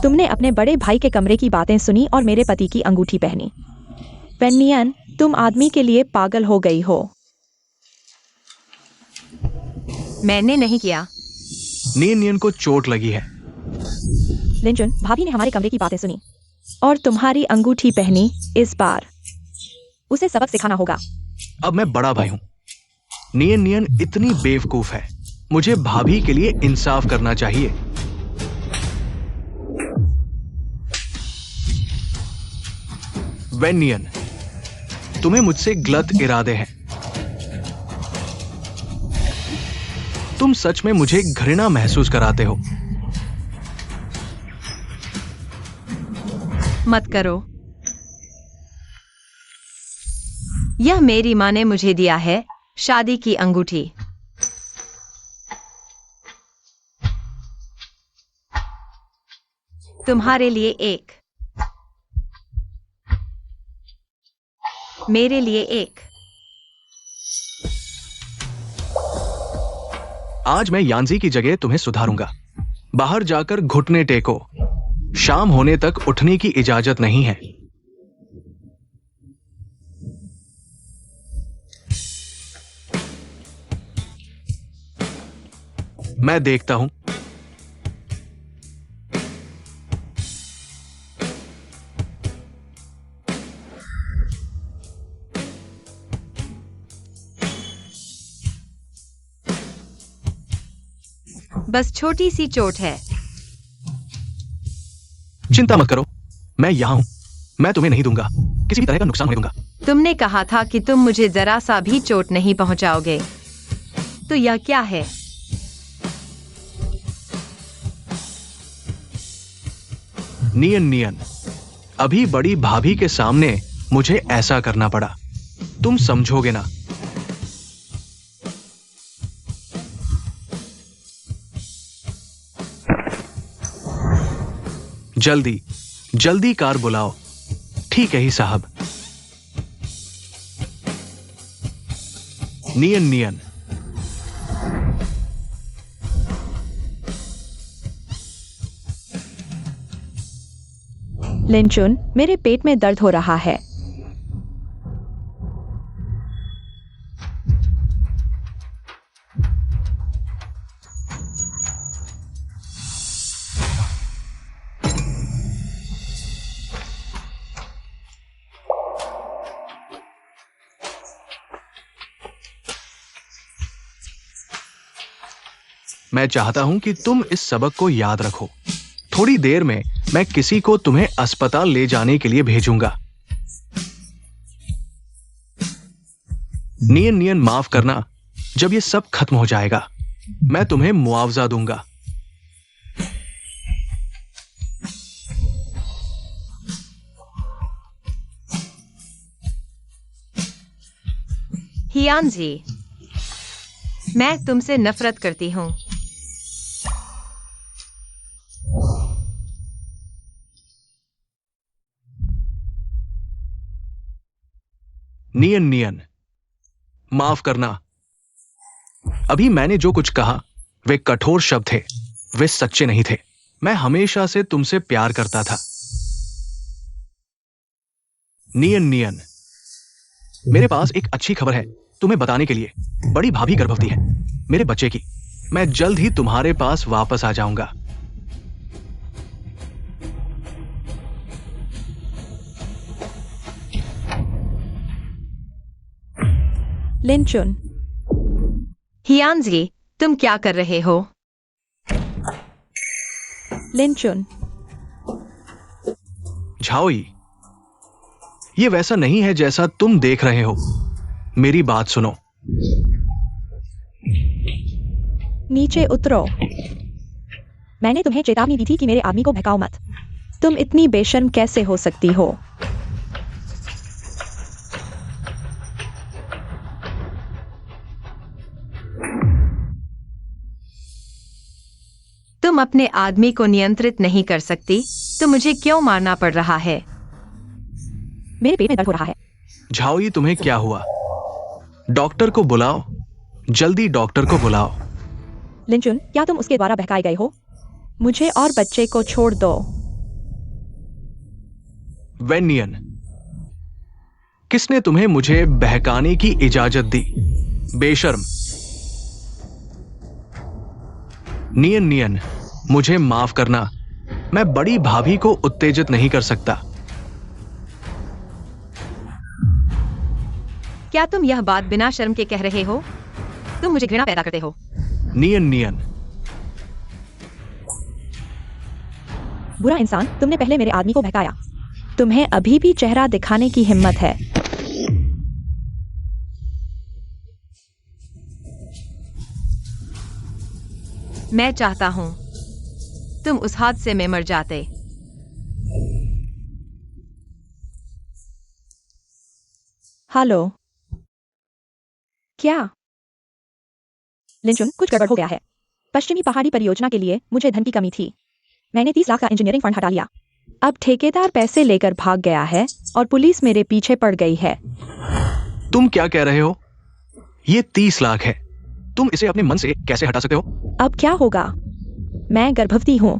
तुमने अपने बड़े भाई के कमरे की बातें सुनी और मेरे पति की अंगूठी पहनी। वेन्नियन, तुम आदमी के लिए पागल हो गई हो। मैंने नहीं किया। नियन को चोट लगी है। लिंचुन, भाभी ने हमारे कमरे की बातें सुनी और तुम्हारी अंगूठी पहनी। इस बार उसे सबक सिखाना होगा। अब मैं बड़ा भाई हूं। नियन इतनी बेवकूफ है। मुझे भाभी के लिए इंसाफ करना चाहिए। वेन्नियन, तुम्हें मुझसे गलत इरादे हैं। तुम सच में मुझे घृणा महसूस कराते हो। मत करो। यह मेरी माँ ने मुझे दिया है, शादी की अंगूठी। तुम्हारे लिए एक, मेरे लिए एक। आज मैं यान्जी की जगह तुम्हें सुधारूंगा। बाहर जाकर घुटने टेको। शाम होने तक उठने की इजाजत नहीं है। मैं देखता हूं। बस छोटी सी चोट है। चिंता मत करो, मैं यहां हूं। मैं तुम्हें नहीं दूंगा, किसी भी तरह का नुकसान नहीं दूंगा। तुमने कहा था कि तुम मुझे जरा सा भी चोट नहीं पहुंचाओगे, तो यह क्या है? नियन, अभी बड़ी भाभी के सामने मुझे ऐसा करना पड़ा। तुम समझोगे ना। जल्दी कार बुलाओ। ठीक है ही साहब। नियन। लिंचुन, मेरे पेट में दर्द हो रहा है। मैं चाहता हूं कि तुम इस सबक को याद रखो। थोड़ी देर में मैं किसी को तुम्हें अस्पताल ले जाने के लिए भेजूंगा। नियन, माफ करना। जब ये सब खत्म हो जाएगा, मैं तुम्हें मुआवजा दूंगा। हियानजी, मैं तुमसे नफरत करती हूँ। नियन, माफ करना। अभी मैंने जो कुछ कहा वे कठोर शब्द थे, वे सच्चे नहीं थे। मैं हमेशा से तुमसे प्यार करता था। नियन, मेरे पास एक अच्छी खबर है तुम्हें बताने के लिए। बड़ी भाभी गर्भवती है, मेरे बच्चे की। मैं जल्द ही तुम्हारे पास वापस आ जाऊंगा। लिंचुन। हियानजी, तुम क्या कर रहे हो? लिंचुन। झाओई, ये वैसा नहीं है जैसा तुम देख रहे हो। मेरी बात सुनो। नीचे उतरो। मैंने तुम्हें चेतावनी दी थी कि मेरे आदमी को बहकाओ मत। तुम इतनी बेशर्म कैसे हो सकती हो? तुम अपने आदमी को नियंत्रित नहीं कर सकती, तो मुझे क्यों मारना पड़ रहा है? मेरे पेट में दर्द हो रहा है। झाओई, तुम्हें क्या हुआ? डॉक्टर को बुलाओ। जल्दी डॉक्टर को बुलाओ। लिंचुन, क्या तुम उसके द्वारा बहकाए गए हो? मुझे और बच्चे को छोड़ दो। वेनियन, किसने तुम्हें मुझे बहकाने की इजाजत दी? बेशर्म। नियन नियन, मुझे माफ करना, मैं बड़ी भाभी को उत्तेजित नहीं कर सकता। क्या तुम यह बात बिना शर्म के कह रहे हो? तुम मुझे घृणा पैदा करते हो। नियन नियन, बुरा इंसान, तुमने पहले मेरे आदमी को बहकाया। तुम्हें अभी भी चेहरा दिखाने की हिम्मत है। मैं चाहता हूं तुम उस हादसे में मर जाते। हेलो, क्या? लिंचुन, कुछ गड़बड़ हो गया है। पश्चिमी पहाड़ी परियोजना के लिए मुझे धन की कमी थी। मैंने 30 लाख का इंजीनियरिंग फंड हटा लिया। अब ठेकेदार पैसे लेकर भाग गया है और पुलिस मेरे पीछे पड़ गई है। तुम क्या कह रहे हो? ये 30 लाख है, तुम इसे अपने मन से कैसे हटा सकते हो? अब क्या होगा? मैं गर्भवती हूँ,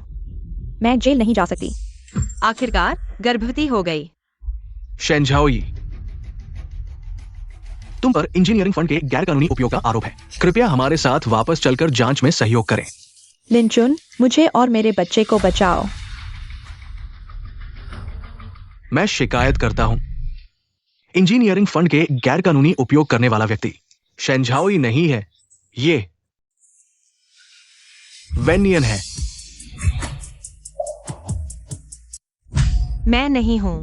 मैं जेल नहीं जा सकती। आखिरकार गर्भवती हो गई। शेंझाओई, तुम पर इंजीनियरिंग फंड के गैरकानूनी उपयोग का आरोप है। कृपया हमारे साथ वापस चलकर जांच में सहयोग करें। लिंचुन, मुझे और मेरे बच्चे को बचाओ। मैं शिकायत करता हूं। इंजीनियरिंग फंड के गैरकानूनी उपयोग करने वाला व्यक्ति शेंझाओई नहीं है, ये वेनियन है। मैं नहीं हूं,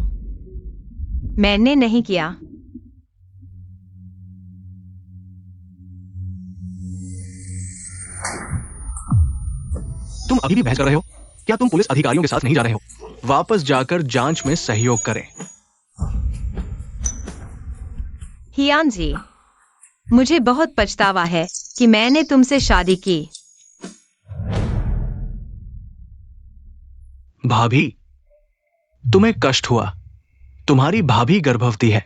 मैंने नहीं किया। तुम अभी भी बहस कर रहे हो? क्या तुम पुलिस अधिकारियों के साथ नहीं जा रहे हो? वापस जाकर जांच में सहयोग करें। हियान जी, मुझे बहुत पछतावा है कि मैंने तुमसे शादी की। भाभी, तुम्हें कष्ट हुआ। तुम्हारी भाभी गर्भवती है,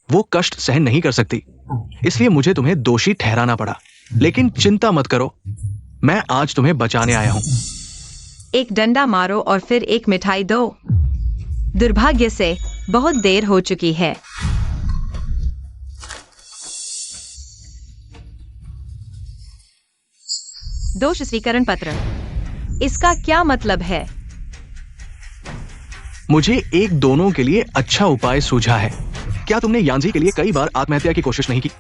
वो कष्ट सहन नहीं कर सकती, इसलिए मुझे तुम्हें दोषी ठहराना पड़ा। लेकिन चिंता मत करो, मैं आज तुम्हें बचाने आया हूं। एक डंडा मारो और फिर एक मिठाई दो। दुर्भाग्य से बहुत देर हो चुकी है। दोष स्वीकरण पत्र, इसका क्या मतलब है? मुझे एक दोनों के लिए अच्छा उपाय सूझा है। क्या तुमने यांजी के लिए कई बार आत्महत्या की कोशिश नहीं की?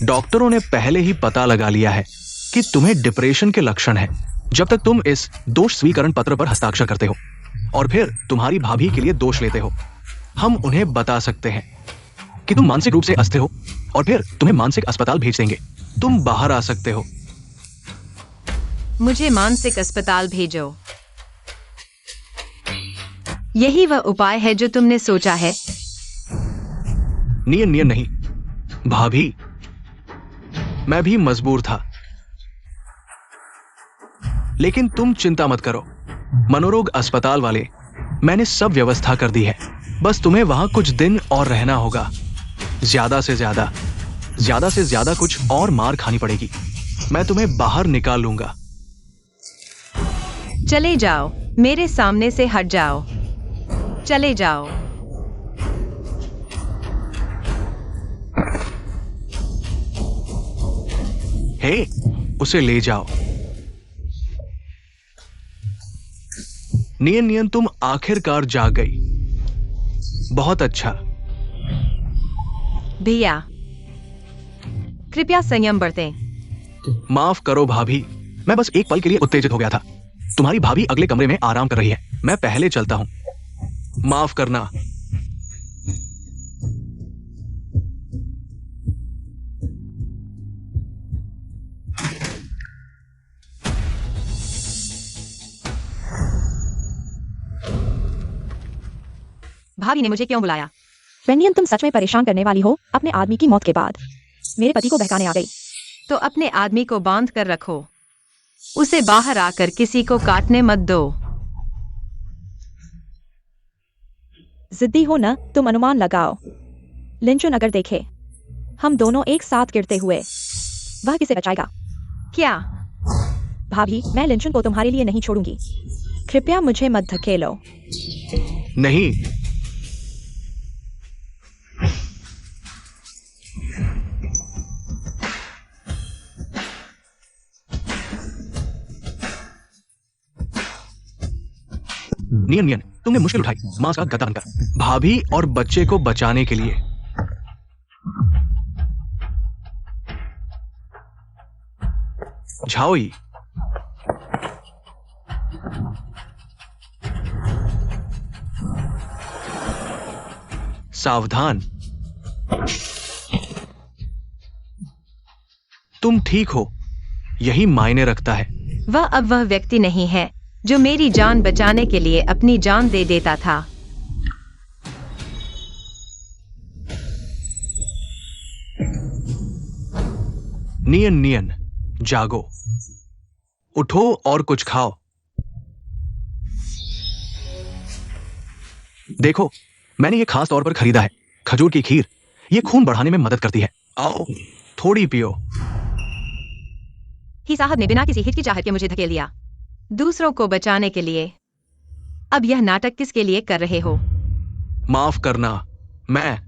डॉक्टरों ने पहले ही पता लगा लिया है कि तुम्हें डिप्रेशन के लक्षण है। जब तक तुम इस दोष स्वीकरण पत्र पर हस्ताक्षर करते हो और फिर तुम्हारी भाभी के लिए दोष लेते हो, हम उन्हें बता सकते हैं कि तुम मानसिक रूप से अस्थिर हो और फिर तुम्हें मानसिक अस्पताल भेज देंगे। तुम बाहर आ सकते हो। मुझे मानसिक अस्पताल भेजो। यही वह उपाय है जो तुमने सोचा है? नियन नियन नहीं भाभी, मैं भी मजबूर था, लेकिन तुम चिंता मत करो। मनोरोग अस्पताल वाले, मैंने सब व्यवस्था कर दी है। बस तुम्हें वहां कुछ दिन और रहना होगा। ज्यादा से ज्यादा कुछ और मार खानी पड़ेगी। मैं तुम्हें बाहर निकाल लूंगा। चले जाओ, मेरे सामने से हट जाओ। चले जाओ। हे, उसे ले जाओ। नियन नियन, तुम आखिरकार जाग गई। बहुत अच्छा। भैया, कृपया संयम बरतें। माफ करो भाभी, मैं बस एक पल के लिए उत्तेजित हो गया था। तुम्हारी भाभी अगले कमरे में आराम कर रही है, मैं पहले चलता हूं। माफ करना। भाभी ने मुझे क्यों बुलाया? वेनियन, तुम सच में परेशान करने वाली हो। अपने आदमी की मौत के बाद मेरे पति को बहकाने आ गई। तो अपने आदमी को बांध कर रखो, उसे बाहर आकर किसी को काटने मत दो। जिद्दी हो ना, तुम अनुमान लगाओ। लिंचुन अगर देखे हम दोनों एक साथ गिरते हुए, वह किसे बचाएगा? क्या? भाभी, मैं लिंचुन को तुम्हारे लिए नहीं छोड़ूंगी। कृपया मुझे मत धकेलो। नहीं, नियन नियन, तुमने मुश्किल उठाई मां का गदा बनकर भाभी और बच्चे को बचाने के लिए। झाओई, सावधान, तुम ठीक हो, यही मायने रखता है। वह अब वह व्यक्ति नहीं है जो मेरी जान बचाने के लिए अपनी जान दे देता था। नियन नियन, जागो, उठो और कुछ खाओ। देखो, मैंने ये खास तौर पर खरीदा है, खजूर की खीर। ये खून बढ़ाने में मदद करती है। आओ, थोड़ी पियो। ही साहब ने बिना किसी हिचकिचाहट के मुझे धकेल दिया। दूसरों को बचाने के लिए। अब यह नाटक किसके लिए कर रहे हो? माफ करना, मैं।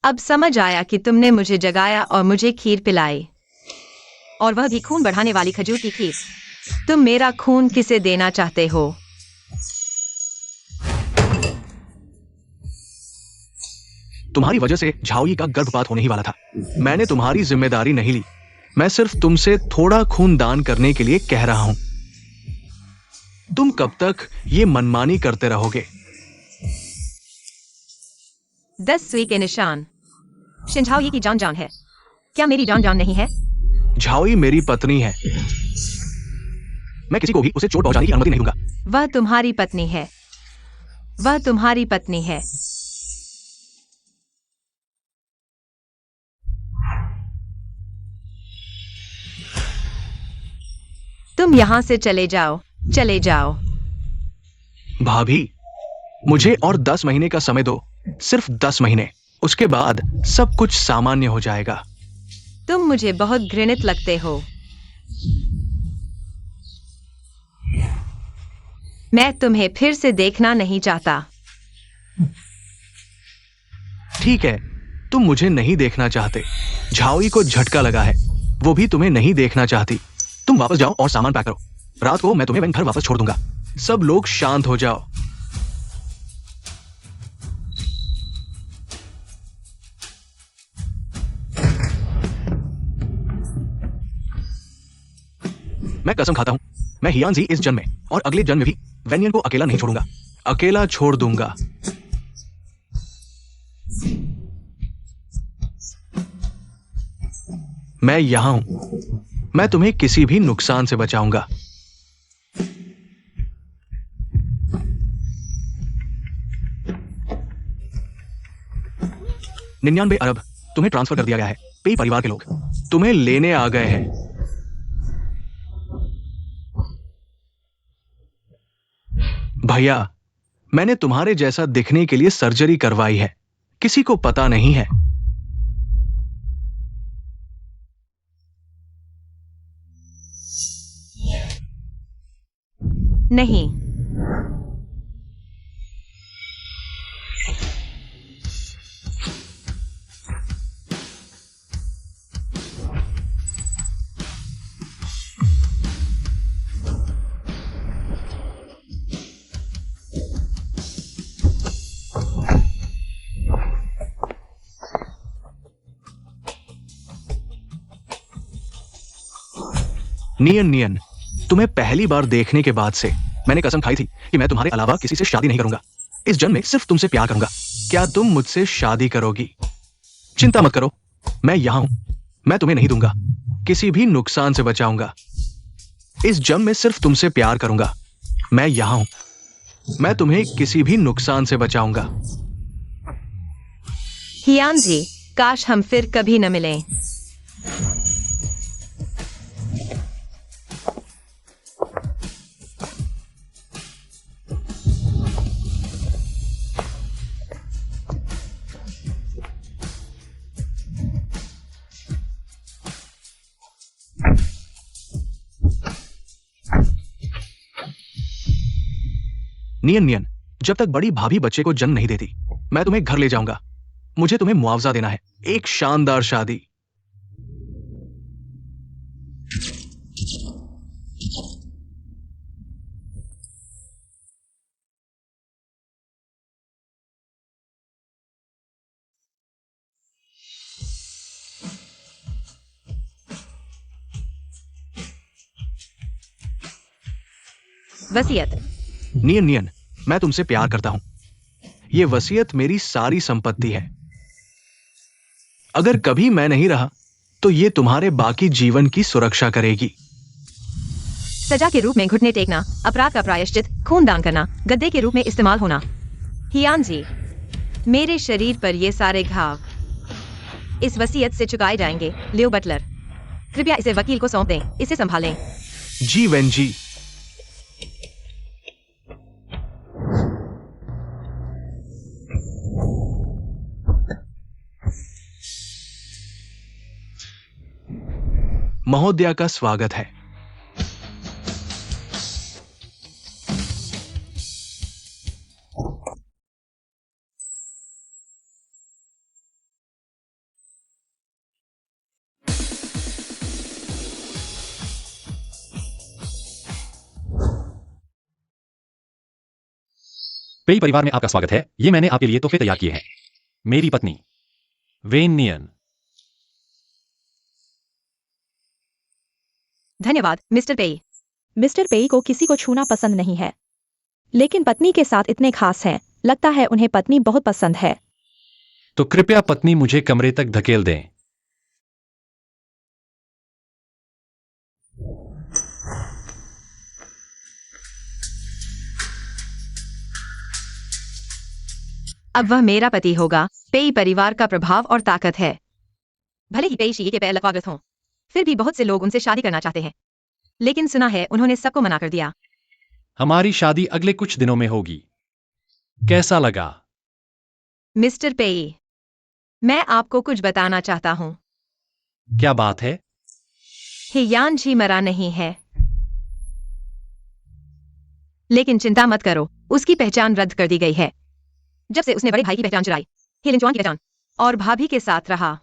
अब समझ आया कि तुमने मुझे जगाया और मुझे खीर पिलाई, और वह भी खून बढ़ाने वाली खजूर की खीर। तुम मेरा खून किसे देना चाहते हो? तुम्हारी वजह से झाओई का गर्भपात होने ही वाला था। मैंने तुम्हारी जिम्मेदारी नहीं ली। मैं सिर्फ तुमसे थोड़ा खून दान करने के लिए कह रहा हूं। तुम कब तक ये मनमानी करते रहोगे? 10 सुई के निशान। शिंझाओई की जान जान है। क्या मेरी जान जान नहीं है? झाओई मेरी पत्नी है। मैं किसी को भी उसे चोट पहुंचाने की अनुमति नहीं दूंगा। वह तुम्हारी पत्नी है। वह तुम्हारी पत्नी है। तुम यहां से चले जाओ, चले जाओ। भाभी, मुझे और 10 महीने का समय दो, सिर्फ 10 महीने। उसके बाद सब कुछ सामान्य हो जाएगा। तुम मुझे बहुत घृणित लगते हो। मैं तुम्हें फिर से देखना नहीं चाहता। ठीक है, तुम मुझे नहीं देखना चाहते। झाओई को झटका लगा है, वो भी तुम्हें नहीं देखना चाहती। तुम वापस जाओ और सामान पैक करो। रात को मैं तुम्हें घर वापस छोड़ दूंगा। सब लोग शांत हो जाओ। मैं कसम खाता हूं, मैं हियानजी इस जन्म में और अगले जन्म में भी वेनियन को अकेला नहीं छोड़ूंगा। अकेला छोड़ दूंगा। मैं यहां हूं। मैं तुम्हें किसी भी नुकसान से बचाऊंगा। $99 अरब तुम्हें ट्रांसफर कर दिया गया है। पेई परिवार के लोग तुम्हें लेने आ गए हैं। भैया, मैंने तुम्हारे जैसा दिखने के लिए सर्जरी करवाई है। किसी को पता नहीं है। नहीं। नियन नियन, तुम्हें पहली बार देखने के बाद से मैंने कसम खाई थी कि मैं तुम्हारे अलावा किसी से शादी नहीं करूंगा। इस जन्म में सिर्फ तुमसे प्यार करूंगा। क्या तुम मुझसे शादी करोगी? चिंता मत करो, मैं यहां हूं। मैं तुम्हें नहीं दूंगा, किसी भी नुकसान से बचाऊंगा। इस जन्म में सिर्फ तुमसे प्यार करूंगा। मैं यहां हूं। मैं तुम्हें किसी भी नुकसान से बचाऊंगा। हियानजी, काश हम फिर कभी न मिलें। नियन नियन, जब तक बड़ी भाभी बच्चे को जन्म नहीं देती, मैं तुम्हें घर ले जाऊंगा। मुझे तुम्हें मुआवजा देना है, एक शानदार शादी। वसीयत। नियन नियन, मैं तुमसे प्यार करता हूं। ये वसीयत मेरी सारी संपत्ति है। अगर कभी मैं नहीं रहा तो ये तुम्हारे बाकी जीवन की सुरक्षा करेगी। सजा के रूप में घुटने टेकना, अपराध का प्रायश्चित, खून दान करना, गद्दे के रूप में इस्तेमाल होना। हियान जी, मेरे शरीर पर ये सारे घाव इस वसीयत से चुकाए जाएंगे। लियो बटलर, कृपया इसे वकील को सौंप दें, इसे संभालें। जी वेन जी। महोदया का स्वागत है। पेई परिवार में आपका स्वागत है। ये मैंने आपके लिए तोहफे तैयार किए हैं। मेरी पत्नी वेन नियन। धन्यवाद मिस्टर पेई। मिस्टर पेई को किसी को छूना पसंद नहीं है, लेकिन पत्नी के साथ इतने खास हैं। लगता है उन्हें पत्नी बहुत पसंद है। तो कृपया पत्नी मुझे कमरे तक धकेल दें। अब वह मेरा पति होगा। पेई परिवार का प्रभाव और ताकत है। भले ही पेई शी के पैर लकवाग्रस्त हों, फिर भी बहुत से लोग उनसे शादी करना चाहते हैं, लेकिन सुना है उन्होंने सबको मना कर दिया। हमारी शादी अगले कुछ दिनों में होगी। कैसा लगा? मिस्टर पेई, मैं आपको कुछ बताना चाहता हूं। क्या बात है? हियान जी मरा नहीं है, लेकिन चिंता मत करो, उसकी पहचान रद्द कर दी गई है। जब से उसने बड़े भाई की पहचान चुराई, हिलिंचुआन की पहचान, और भाभी के साथ रहा,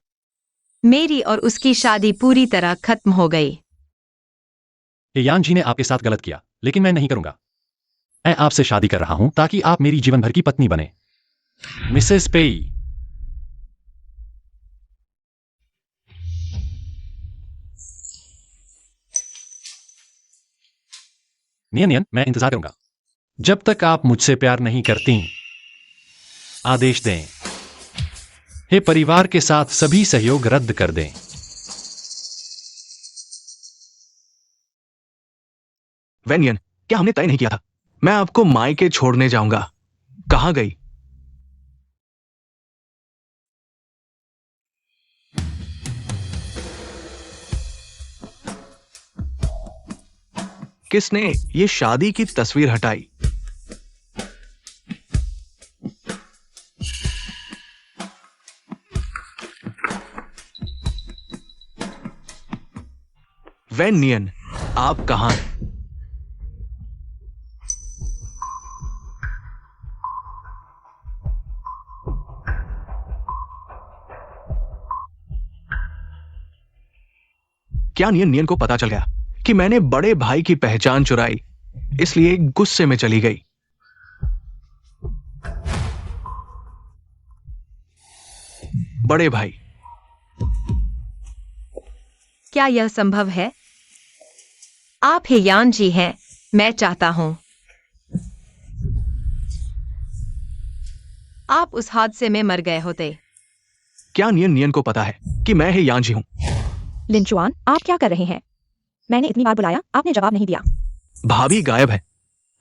मेरी और उसकी शादी पूरी तरह खत्म हो गई। यान जी ने आपके साथ गलत किया, लेकिन मैं नहीं करूंगा। मैं आपसे शादी कर रहा हूं ताकि आप मेरी जीवन भर की पत्नी बने। मिसेस पेई। नियन नियन, मैं इंतजार करूंगा जब तक आप मुझसे प्यार नहीं करती। आदेश दें। हे परिवार के साथ सभी सहयोग रद्द कर दें। वेनियन, क्या हमने तय नहीं किया था? मैं आपको मायके छोड़ने जाऊंगा। कहां गई? किसने ये शादी की तस्वीर हटाई? वेन नियन, आप कहां हैं? क्या नियन नियन को पता चल गया कि मैंने बड़े भाई की पहचान चुराई, इसलिए गुस्से में चली गई। बड़े भाई, क्या यह संभव है? आप हियान जी हैं। मैं चाहता हूं आप उस हादसे में मर गए होते। क्या नियन नियन को पता है कि मैं ही यान जी हूं? लिंचुआन, आप क्या कर रहे हैं? मैंने इतनी बार बुलाया, आपने जवाब नहीं दिया। भाभी गायब है।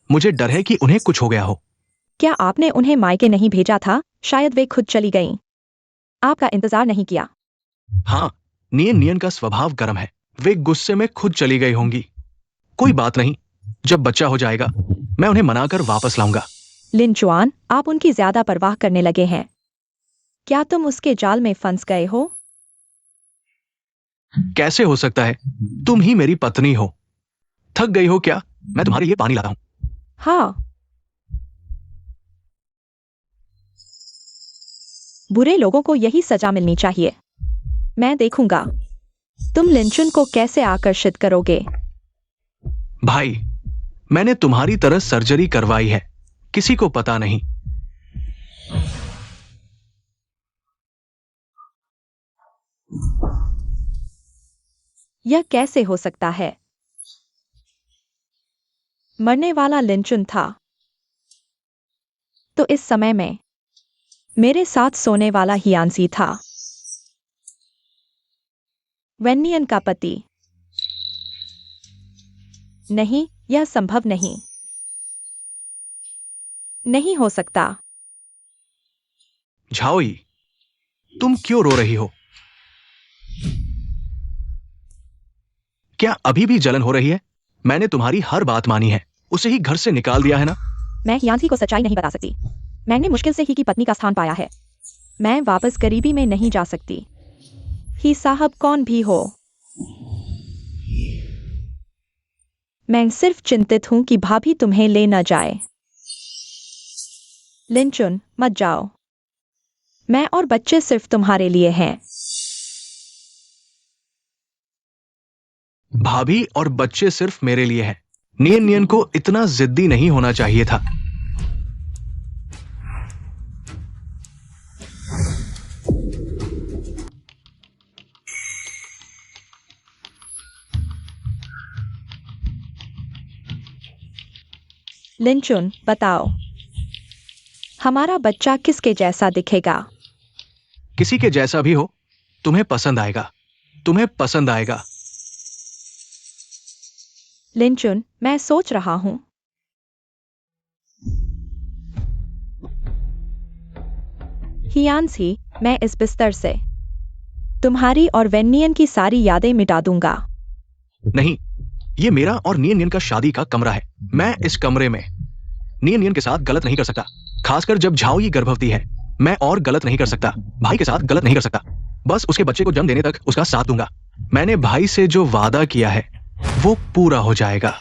मुझे डर है कि उन्हें कुछ हो गया हो। क्या आपने उन्हें मायके नहीं भेजा था? शायद वे खुद चली गईं। आपका इंतजार नहीं किया। हाँ, नियन नियन का स्वभाव गर्म है। वे गुस्से में खुद चली गई होंगी। कोई बात नहीं, जब बच्चा हो जाएगा मैं उन्हें मनाकर वापस लाऊंगा। लिंचुआन, आप उनकी ज्यादा परवाह करने लगे हैं। क्या तुम उसके जाल में फंस गए हो? कैसे हो सकता है? तुम ही मेरी पत्नी हो। थक गई हो क्या? मैं तुम्हारे लिए पानी लाता हूं। हाँ। बुरे लोगों को यही सजा मिलनी चाहिए। मैं देखूंगा तुम लिंचुन को कैसे आकर्षित करोगे। भाई, मैंने तुम्हारी तरह सर्जरी करवाई है, किसी को पता नहीं। यह कैसे हो सकता है? मरने वाला लिंचुन था, तो इस समय में मेरे साथ सोने वाला हियानसी था, वेन्नियन का पति। नहीं, यह संभव नहीं। नहीं हो सकता। झाओई, तुम क्यों रो रही हो? क्या अभी भी जलन हो रही है? मैंने तुम्हारी हर बात मानी है, उसे ही घर से निकाल दिया है ना? मैं हियानसी को सच्चाई नहीं बता सकती। मैंने मुश्किल से ही की पत्नी का स्थान पाया है। मैं वापस गरीबी में नहीं जा सकती। ही साहब कौन भी हो, मैं सिर्फ चिंतित हूं कि भाभी तुम्हें ले न जाए। लिंचुन, मत जाओ। मैं और बच्चे सिर्फ तुम्हारे लिए हैं। भाभी और बच्चे सिर्फ मेरे लिए हैं। नियन नियन को इतना जिद्दी नहीं होना चाहिए था। लिंचुन, बताओ, हमारा बच्चा किसके जैसा दिखेगा? किसी के जैसा भी हो, तुम्हें पसंद आएगा। तुम्हें पसंद आएगा। लिंचुन, मैं सोच रहा हूं। हियानसी, मैं इस बिस्तर से तुम्हारी और वेन्नियन की सारी यादें मिटा दूंगा। नहीं, ये मेरा और नियन नियन का शादी का कमरा है। मैं इस कमरे में नियन नियन के साथ गलत नहीं कर सकता, खासकर जब झाओई गर्भवती है। मैं और गलत नहीं कर सकता, भाई के साथ गलत नहीं कर सकता। बस उसके बच्चे को जन्म देने तक उसका साथ दूंगा। मैंने भाई से जो वादा किया है वो पूरा हो जाएगा।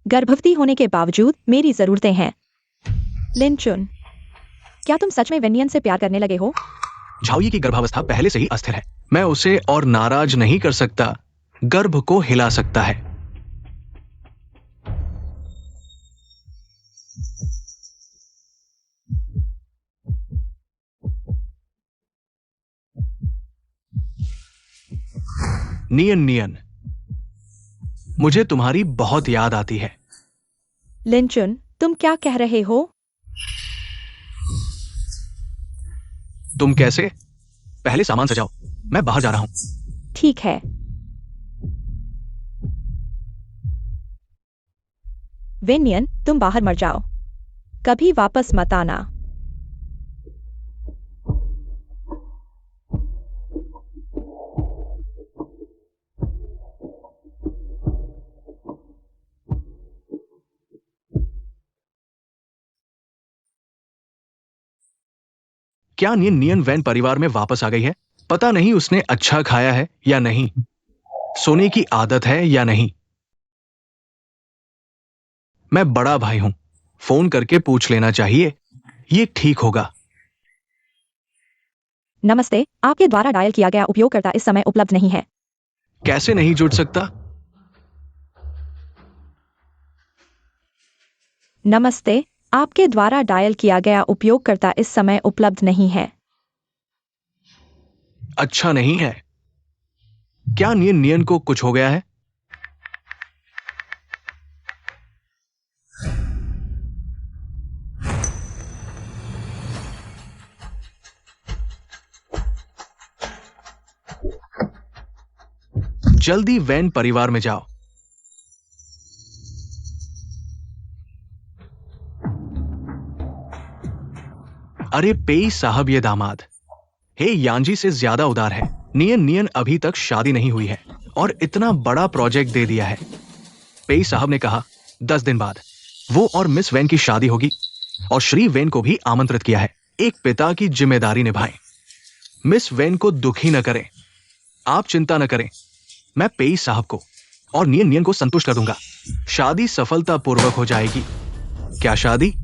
गर्भवती होने के बावजूद मेरी जरूरतें हैं। लिंचुन, क्या तुम सच में वेन्नियन से प्यार करने लगे हो? झाओई की गर्भावस्था पहले से ही अस्थिर है। मैं उसे और नाराज नहीं कर सकता, गर्भ को हिला सकता है। नियन नियन, मुझे तुम्हारी बहुत याद आती है। लिंचुन, तुम क्या कह रहे हो? तुम कैसे? पहले सामान सजाओ, मैं बाहर जा रहा हूं। ठीक है। वेन्नियन, तुम बाहर मर जाओ, कभी वापस मत आना। क्या नियन नियन वैन परिवार में वापस आ गई है? पता नहीं उसने अच्छा खाया है या नहीं, सोने की आदत है या नहीं। मैं बड़ा भाई हूं, फोन करके पूछ लेना चाहिए, ये ठीक होगा। नमस्ते, आपके द्वारा डायल किया गया उपयोगकर्ता इस समय उपलब्ध नहीं है। कैसे नहीं जुड़ सकता? नमस्ते, आपके द्वारा डायल किया गया उपयोगकर्ता इस समय उपलब्ध नहीं है। अच्छा नहीं है। क्या नियन नियन को कुछ हो गया है? जल्दी वैन परिवार में जाओ। अरे पेई साहब, ये दामाद हे यांजी से ज्यादा उदार है। नियन नियन अभी तक शादी नहीं हुई है और इतना बड़ा प्रोजेक्ट दे दिया है। पेई साहब ने कहा 10 दिन बाद वो और मिस वैन की शादी होगी और श्री वैन को भी आमंत्रित किया है। एक पिता की जिम्मेदारी निभाएं। मिस वैन को दुखी न करें। आप चिंता न करें, मैं पेई साहब को और नियन नियन को संतुष्ट कर दूंगा। शादी सफलतापूर्वक हो जाएगी। क्या शादी?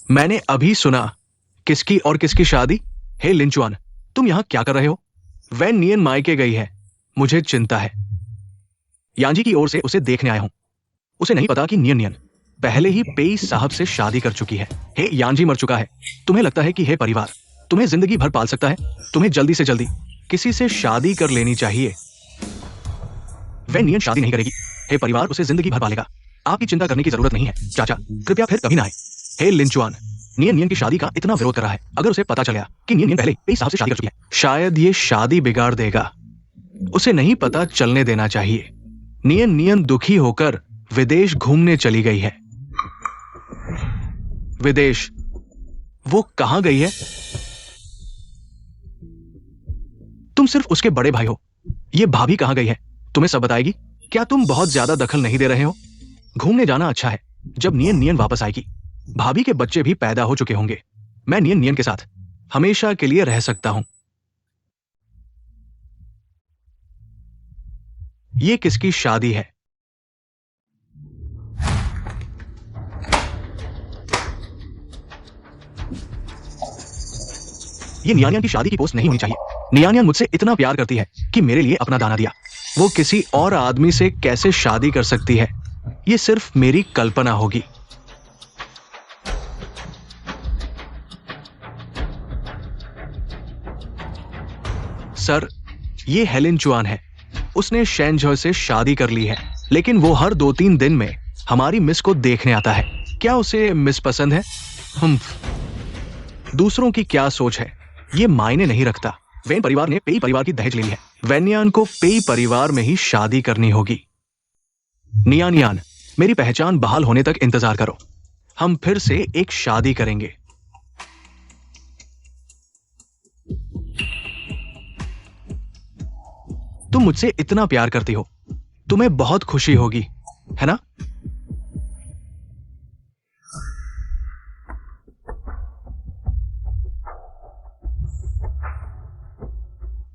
मैंने अभी सुना। किसकी और किसकी शादी? हे लिंचुआन, तुम यहां क्या कर रहे हो? वैन नियन मायके गई है, मुझे चिंता है। यांजी की ओर से उसे देखने आया हूं। उसे नहीं पता कि नियन नियन पहले ही पेई साहब से शादी कर चुकी है। हे यांजी मर चुका है। तुम्हें लगता है कि हे परिवार तुम्हें जिंदगी भर पाल सकता है? तुम्हें जल्दी से जल्दी किसी से शादी कर लेनी चाहिए। वैन नियन शादी नहीं करेगी। हे परिवार उसे जिंदगी भर पालेगा। आपकी चिंता करने की जरूरत नहीं है चाचा, कृपया फिर कभी ना आए। हे लिंचुआन, नियन नियन की शादी का इतना विरोध कर रहा है। अगर उसे पता चला कि नियन नियन पहले पेई साहब से शादी कर चुकी है, शायद ये शादी बिगाड़ देगा। उसे नहीं पता चलने देना चाहिए। नियन नियन दुखी होकर विदेश घूमने चली गई है। विदेश? वो कहां गई है? तुम सिर्फ उसके बड़े भाई हो। ये भाभी कहां गई है? तुम्हें सब बताएगी? क्या तुम बहुत ज्यादा दखल नहीं दे रहे हो? घूमने जाना अच्छा है। जब नियन नियन वापस आएगी, भाभी के बच्चे भी पैदा हो चुके होंगे। मैं नियन नियन के साथ हमेशा के लिए रह सकता हूं। ये किसकी शादी है? ये नियानियन की शादी की पोस्ट नहीं होनी चाहिए। नियानियन मुझसे इतना प्यार करती है कि मेरे लिए अपना दाना दिया। वो किसी और आदमी से कैसे शादी कर सकती है? ये सिर्फ मेरी कल्पना होगी। सर, ये हेलेन चुआन है। उसने शेनझॉय से शादी कर ली है, लेकिन वो हर 2-3 दिन में हमारी मिस को देखने आता है। क्या उसे मिस पसंद है? दूसरों की क्या सोच है ये मायने नहीं रखता। वैन परिवार ने पेई परिवार की दहेज ले ली है। वैनयान को पेई परिवार में ही शादी करनी होगी। नियानियान, मेरी पहचान बहाल होने तक इंतजार करो। हम फिर से एक शादी करेंगे। तुम मुझसे इतना प्यार करती हो, तुम्हें बहुत खुशी होगी, है ना?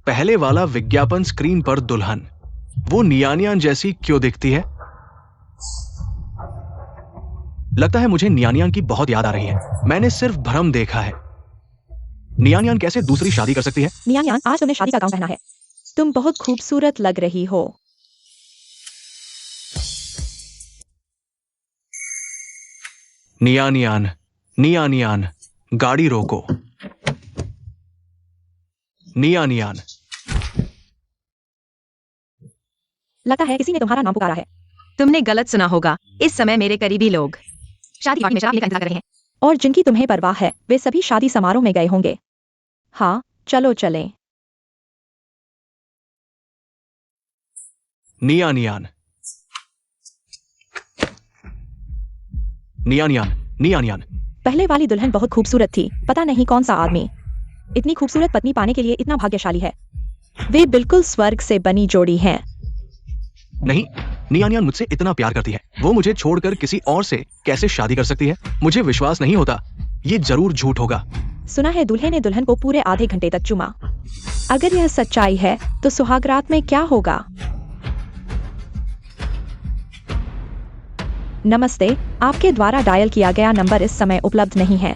पहले वाला विज्ञापन स्क्रीन पर दुल्हन, वो नियानियान जैसी क्यों दिखती है? लगता है मुझे नियानियान की बहुत याद आ रही है। मैंने सिर्फ भ्रम देखा है। नियानियान कैसे दूसरी शादी कर सकती है? नियानियान, आज तुमने शादी का गाउन पहना है। तुम बहुत खूबसूरत लग रही हो। नियानियान, नियानियान, गाड़ी रोको। नियानियान, लगता है किसी ने तुम्हारा नाम पुकारा है। तुमने गलत सुना होगा। इस समय मेरे करीबी लोग शादी पार्टी में शराब लेकर इंतजार कर रहे हैं। और जिनकी तुम्हें परवाह है वे सभी शादी समारोह में गए होंगे। हाँ, चलो चलें। नियानियान, नियानियान, नियानियान। पहले वाली दुल्हन बहुत खूबसूरत थी। पता नहीं कौन सा आदमी इतनी खूबसूरत पत्नी पाने के लिए इतना भाग्यशाली है। वे बिल्कुल स्वर्ग से बनी जोड़ी हैं। नहीं, नियानियान मुझसे इतना प्यार करती है। वो मुझे छोड़कर किसी और से कैसे शादी कर सकती है? मुझे विश्वास नहीं होता। ये जरूर झूठ होगा। सुना है दूल्हे ने दुल्हन को पूरे आधे घंटे तक चूमा। अगर यह सच्चाई है तो सुहागरात में क्या होगा? नमस्ते, आपके द्वारा डायल किया गया नंबर इस समय उपलब्ध नहीं है।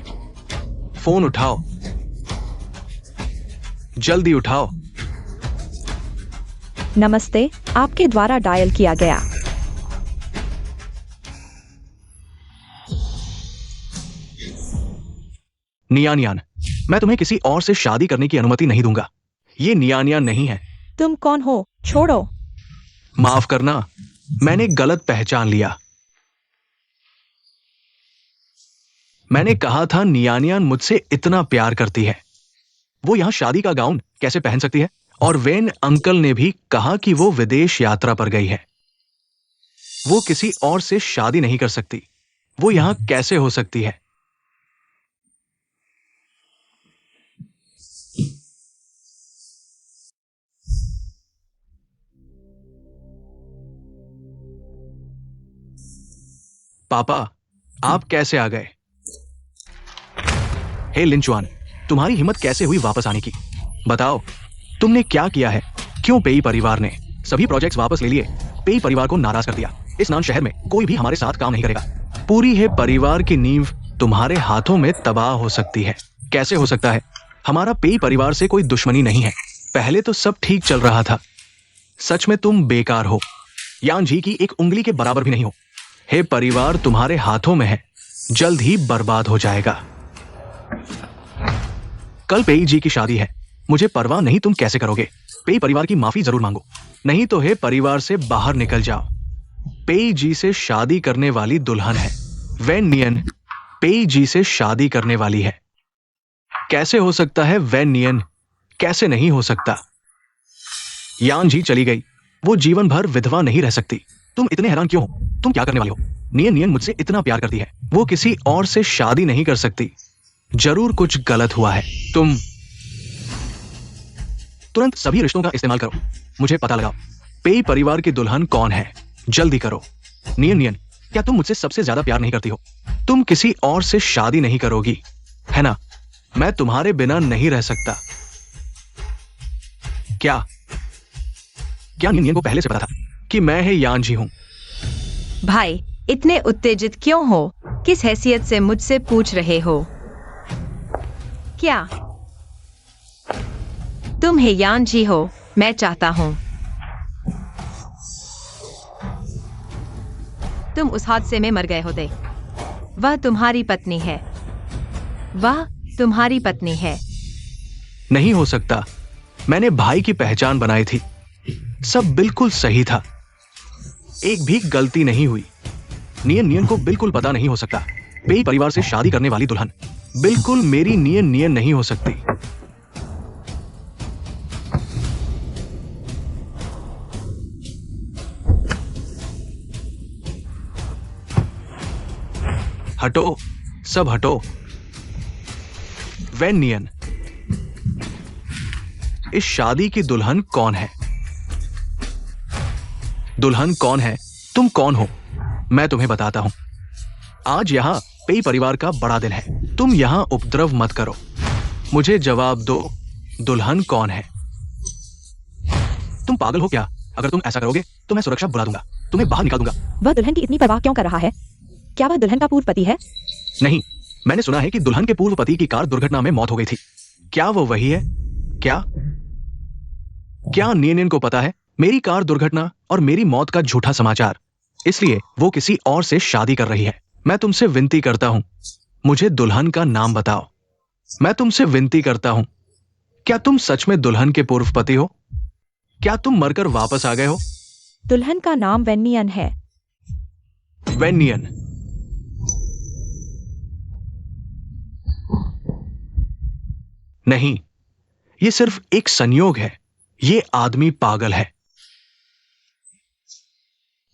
फोन उठाओ, जल्दी उठाओ। नमस्ते, आपके द्वारा डायल किया गया। नियानियान, मैं तुम्हें किसी और से शादी करने की अनुमति नहीं दूंगा। ये नियानियान नहीं है। तुम कौन हो? छोड़ो। माफ करना, मैंने गलत पहचान लिया। मैंने कहा था नियानियान मुझसे इतना प्यार करती है। वो यहां शादी का गाउन कैसे पहन सकती है? और वेन अंकल ने भी कहा कि वो विदेश यात्रा पर गई है। वो किसी और से शादी नहीं कर सकती। वो यहां कैसे हो सकती है? पापा, आप कैसे आ गए? हे लिंचुआन, तुम्हारी हिम्मत कैसे हुई वापस आने की? बताओ, तुमने क्या किया है? क्यों पेई परिवार ने सभी प्रोजेक्ट्स वापस ले लिए? पेई परिवार को नाराज कर दिया। इस नान शहर में कोई भी हमारे साथ काम नहीं करेगा। पूरी है परिवार की नींव तुम्हारे हाथों में तबाह हो सकती है। कैसे हो सकता है? हमारा पेई परिवार से कोई दुश्मनी नहीं है। पहले तो सब ठीक चल रहा था। सच में तुम बेकार हो। यान जी की एक उंगली के बराबर भी नहीं हो। हे परिवार तुम्हारे हाथों में है, जल्द ही बर्बाद हो जाएगा। कल पेई जी की शादी है। मुझे परवाह नहीं तुम कैसे करोगे। पेई परिवार की माफी जरूर मांगो, नहीं तो हे परिवार से बाहर निकल जाओ। पेई जी से शादी करने वाली दुल्हन है। वैन नियन पेई जी से शादी करने वाली है। कैसे हो सकता है वैन नियन? कैसे नहीं हो सकता? यान जी चली गई। वो जीवन भर विधवा नहीं रह सकती। तुम इतने हैरान क्यों हो? तुम क्या करने वाली हो? नियन नियन मुझसे इतना प्यार करती है, वो किसी और से शादी नहीं कर सकती। जरूर कुछ गलत हुआ है। तुम तुरंत सभी रिश्तों का इस्तेमाल करो, मुझे पता लगाओ पेई परिवार की दुल्हन कौन है। जल्दी करो। नियन नियन, क्या तुम मुझसे सबसे ज्यादा प्यार नहीं करती हो? तुम किसी और से शादी नहीं करोगी, है ना? मैं तुम्हारे बिना नहीं रह सकता। क्या नियन नियन को पहले से पता था कि मैं है यान जी हूं? भाई, इतने उत्तेजित क्यों हो? किस हैसियत से मुझसे पूछ रहे हो? क्या तुम हे यान जी हो? मैं चाहता हूं तुम उस हादसे में मर गए होते। वह तुम्हारी पत्नी है। वह तुम्हारी पत्नी है। नहीं हो सकता। मैंने भाई की पहचान बनाई थी। सब बिल्कुल सही था। एक भी गलती नहीं हुई। नियन नियन को बिल्कुल पता नहीं हो सकता। पेई परिवार से शादी करने वाली दुल्हन बिल्कुल मेरी नियन नियन नहीं हो सकती। हटो, सब हटो। वैन नियन, इस शादी की दुल्हन कौन है? दुल्हन कौन है? तुम कौन हो? मैं तुम्हें बताता हूं। आज यहां पेई परिवार का बड़ा दिन है। तुम यहां उपद्रव मत करो। मुझे जवाब दो, दुल्हन कौन है? तुम पागल हो क्या? अगर तुम ऐसा करोगे तो मैं सुरक्षा बुला दूंगा, तुम्हें बाहर निकाल दूंगा। वह दुल्हन की इतनी परवाह क्यों कर रहा है? क्या वह दुल्हन का पूर्व पति है? नहीं, मैंने सुना है कि दुल्हन के पूर्व पति की कार दुर्घटना में मौत हो गई थी। क्या वो वही है? क्या नियन को पता है मेरी कार दुर्घटना और मेरी मौत का झूठा समाचार? इसलिए वो किसी और से शादी कर रही है। मैं तुमसे विनती करता हूं, मुझे दुल्हन का नाम बताओ। मैं तुमसे विनती करता हूं, क्या तुम सच में दुल्हन के पूर्व पति हो? क्या तुम मरकर वापस आ गए हो? दुल्हन का नाम वैन नियन है। वैन नियन, नहीं, ये सिर्फ एक संयोग है। ये आदमी पागल है।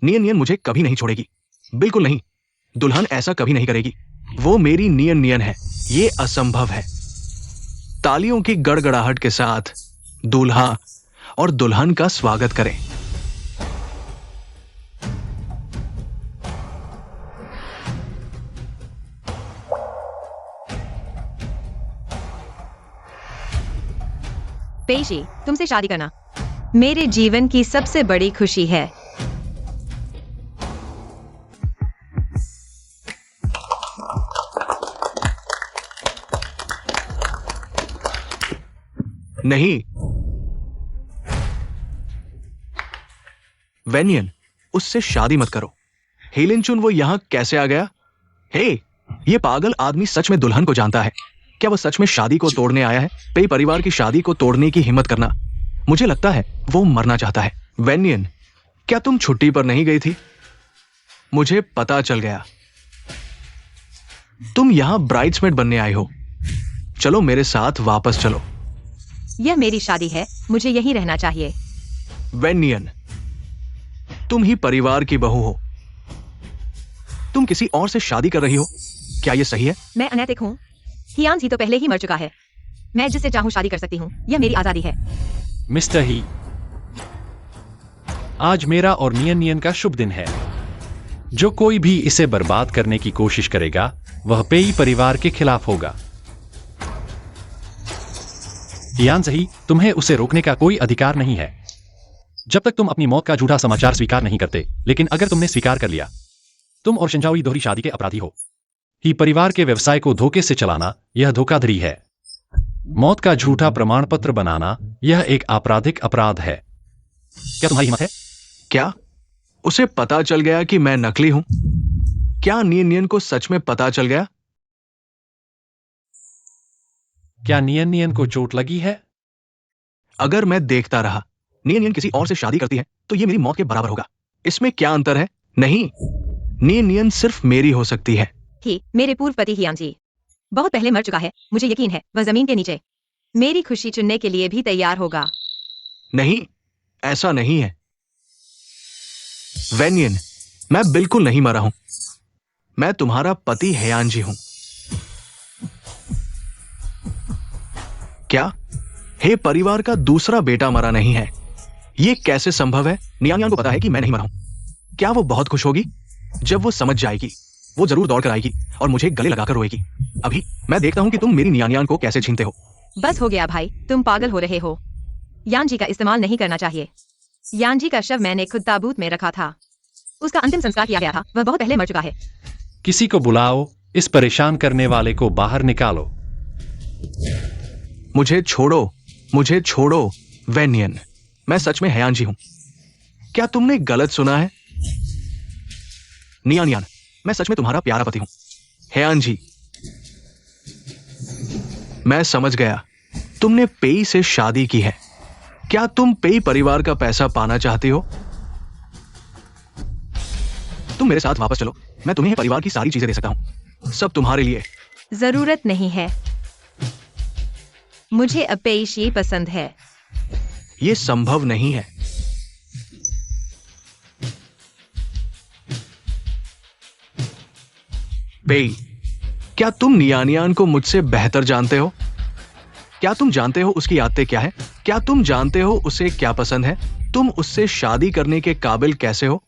नियन नियन मुझे कभी नहीं छोड़ेगी, बिल्कुल नहीं। दुल्हन ऐसा कभी नहीं करेगी। वो मेरी नियन नियन है। ये असंभव है। तालियों की गड़गड़ाहट के साथ दूल्हा और दुल्हन का स्वागत करें। पेई जी, तुमसे शादी करना मेरे जीवन की सबसे बड़ी खुशी है। नहीं, वेनियन, उससे शादी मत करो। हेलिनचुन वो यहां कैसे आ गया? हे, ये पागल आदमी सच में दुल्हन को जानता है। क्या वो सच में शादी को तोड़ने आया है? पेई परिवार की शादी को तोड़ने की हिम्मत करना, मुझे लगता है वो मरना चाहता है। वेनियन, क्या तुम छुट्टी पर नहीं गई थी? मुझे पता चल गया। तुम यहां ब्राइड्समेड बनने आए हो। चलो मेरे साथ वापस चलो। यह मेरी शादी है, मुझे यहीं रहना चाहिए। वेनियन, तुम ही परिवार की बहू हो। तुम किसी और से शादी कर रही हो, क्या यह सही है? मैं अनैतिक हूँ? हियान जी तो पहले ही मर चुका है। मैं जिससे चाहूं शादी कर सकती हूँ, यह मेरी आजादी है। मिस्टर ही, आज मेरा और नियन नियन का शुभ दिन है। जो कोई भी इसे बर्बाद करने की कोशिश करेगा वह पेई परिवार के खिलाफ होगा। हियान सही, तुम्हें उसे रोकने का कोई अधिकार नहीं है जब तक तुम अपनी मौत का झूठा समाचार स्वीकार नहीं करते। लेकिन अगर तुमने स्वीकार कर लिया, तुम और शिंजाओई दोहरी शादी के अपराधी हो। ही परिवार के व्यवसाय को धोखे से चलाना यह धोखाधड़ी है। मौत का झूठा प्रमाण पत्र बनाना यह एक आपराधिक अपराध है। क्या तुम्हारी हिम्मत है? क्या उसे पता चल गया कि मैं नकली हूं? क्या नियन को सच में पता चल गया? क्या नियन को चोट लगी है? अगर मैं देखता रहा नियन किसी और से शादी करती है तो यह मेरी मौत के बराबर होगा। इसमें क्या अंतर है? नहीं, नियन सिर्फ मेरी हो सकती है। ही मेरे पूर्व पति हियान जी बहुत पहले मर चुका है। मुझे यकीन है वह जमीन के नीचे मेरी खुशी चुनने के लिए भी तैयार होगा। नहीं, ऐसा नहीं है वेनियन, मैं बिल्कुल नहीं मरा हूं। मैं तुम्हारा पति हेयान जी हूं। क्या हे परिवार का दूसरा बेटा मरा नहीं है? यह कैसे संभव है? नियान को पता है कि मैं नहीं मरा हूं। क्या वो बहुत खुश होगी? जब वो समझ जाएगी वो जरूर दौड़ कर आएगी और मुझे गले लगाकर रोएगी। अभी मैं देखता हूं कि तुम मेरी नियान को कैसे छीनते हो। बस हो गया भाई, तुम पागल हो रहे हो। यान जी का इस्तेमाल नहीं करना चाहिए। यान जी का शव मैंने खुद ताबूत में रखा था। उसका अंतिम संस्कार किया गया था। वह बहुत पहले मर चुका है। किसी को बुलाओ, इस परेशान करने वाले को बाहर निकालो। मुझे छोड़ो, मुझे छोड़ो वेनियन, मैं सच में हेयान जी हूं। क्या तुमने गलत सुना है? नियान, मैं सच में तुम्हारा प्यारा पति हूं। हेयान जी, मैं समझ गया, तुमने पेई से शादी की है। क्या तुम पेई परिवार का पैसा पाना चाहती हो? तुम मेरे साथ वापस चलो, मैं तुम्हें परिवार की सारी चीजें दे सकता हूं, सब तुम्हारे लिए। जरूरत नहीं है, मुझे अपेशी पसंद है। यह संभव नहीं है। पेई, क्या तुम नियानियान को मुझसे बेहतर जानते हो? क्या तुम जानते हो उसकी आदतें क्या है? क्या तुम जानते हो उसे क्या पसंद है? तुम उससे शादी करने के काबिल कैसे हो?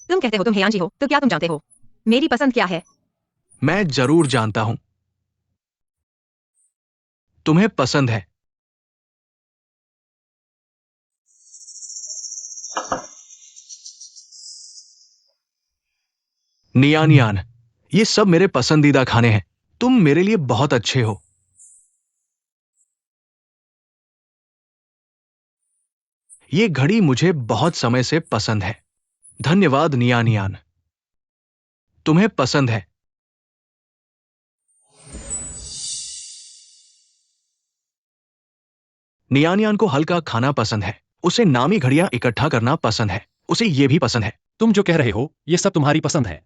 तुम कहते हो तुम हेयान जी हो, तो क्या तुम जानते हो मेरी पसंद क्या है? मैं जरूर जानता हूं। तुम्हें पसंद है नियानियान, ये सब मेरे पसंदीदा खाने हैं। तुम मेरे लिए बहुत अच्छे हो। ये घड़ी मुझे बहुत समय से पसंद है। धन्यवाद नियानियान, तुम्हें पसंद है। नियानियान को हल्का खाना पसंद है। उसे नामी घड़ियां इकट्ठा करना पसंद है। उसे यह भी पसंद है। तुम जो कह रहे हो ये सब तुम्हारी पसंद है,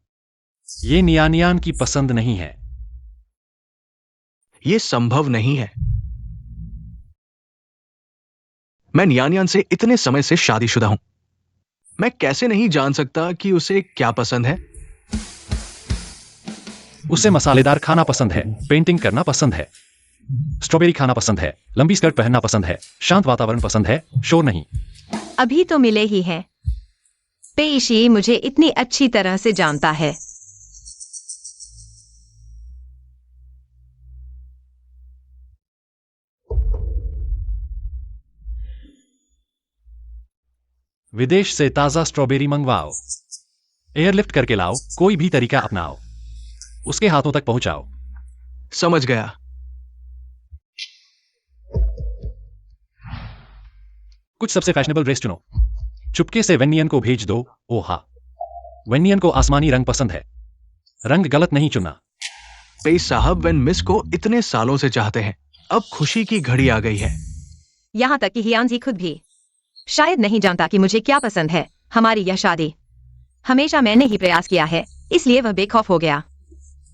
ये नियानियान की पसंद नहीं है। यह संभव नहीं है। मैं नियानियान से इतने समय से शादीशुदा हूं। मैं कैसे नहीं जान सकता कि उसे क्या पसंद है? उसे मसालेदार खाना पसंद है, पेंटिंग करना पसंद है, स्ट्रॉबेरी खाना पसंद है, लंबी स्कर्ट पहनना पसंद है, शांत वातावरण पसंद है, शोर नहीं। अभी तो मिले ही हैं। पेशी मुझे इतनी अच्छी तरह से जानता है। विदेश से ताजा स्ट्रॉबेरी मंगवाओ, एयरलिफ्ट करके लाओ, कोई भी तरीका अपनाओ, उसके हाथों तक पहुंचाओ। समझ गया। कुछ सबसे फैशनेबल ड्रेस चुनो। चुपके से वेनियन को भेज दो। ओहा, वेनियन को आसमानी रंग पसंद है। रंग गलत नहीं चुना। पेई साहब वेन मिस को इतने सालों से चाहते हैं। अब खुशी की घड़ी आ गई है। यहाँ तक कि हियान जी खुद भी शायद नहीं जानता कि मुझे क्या पसंद है। हमारी यह शादी हमेशा मैंने ही प्रयास किया है, इसलिए वह बेखौफ हो गया।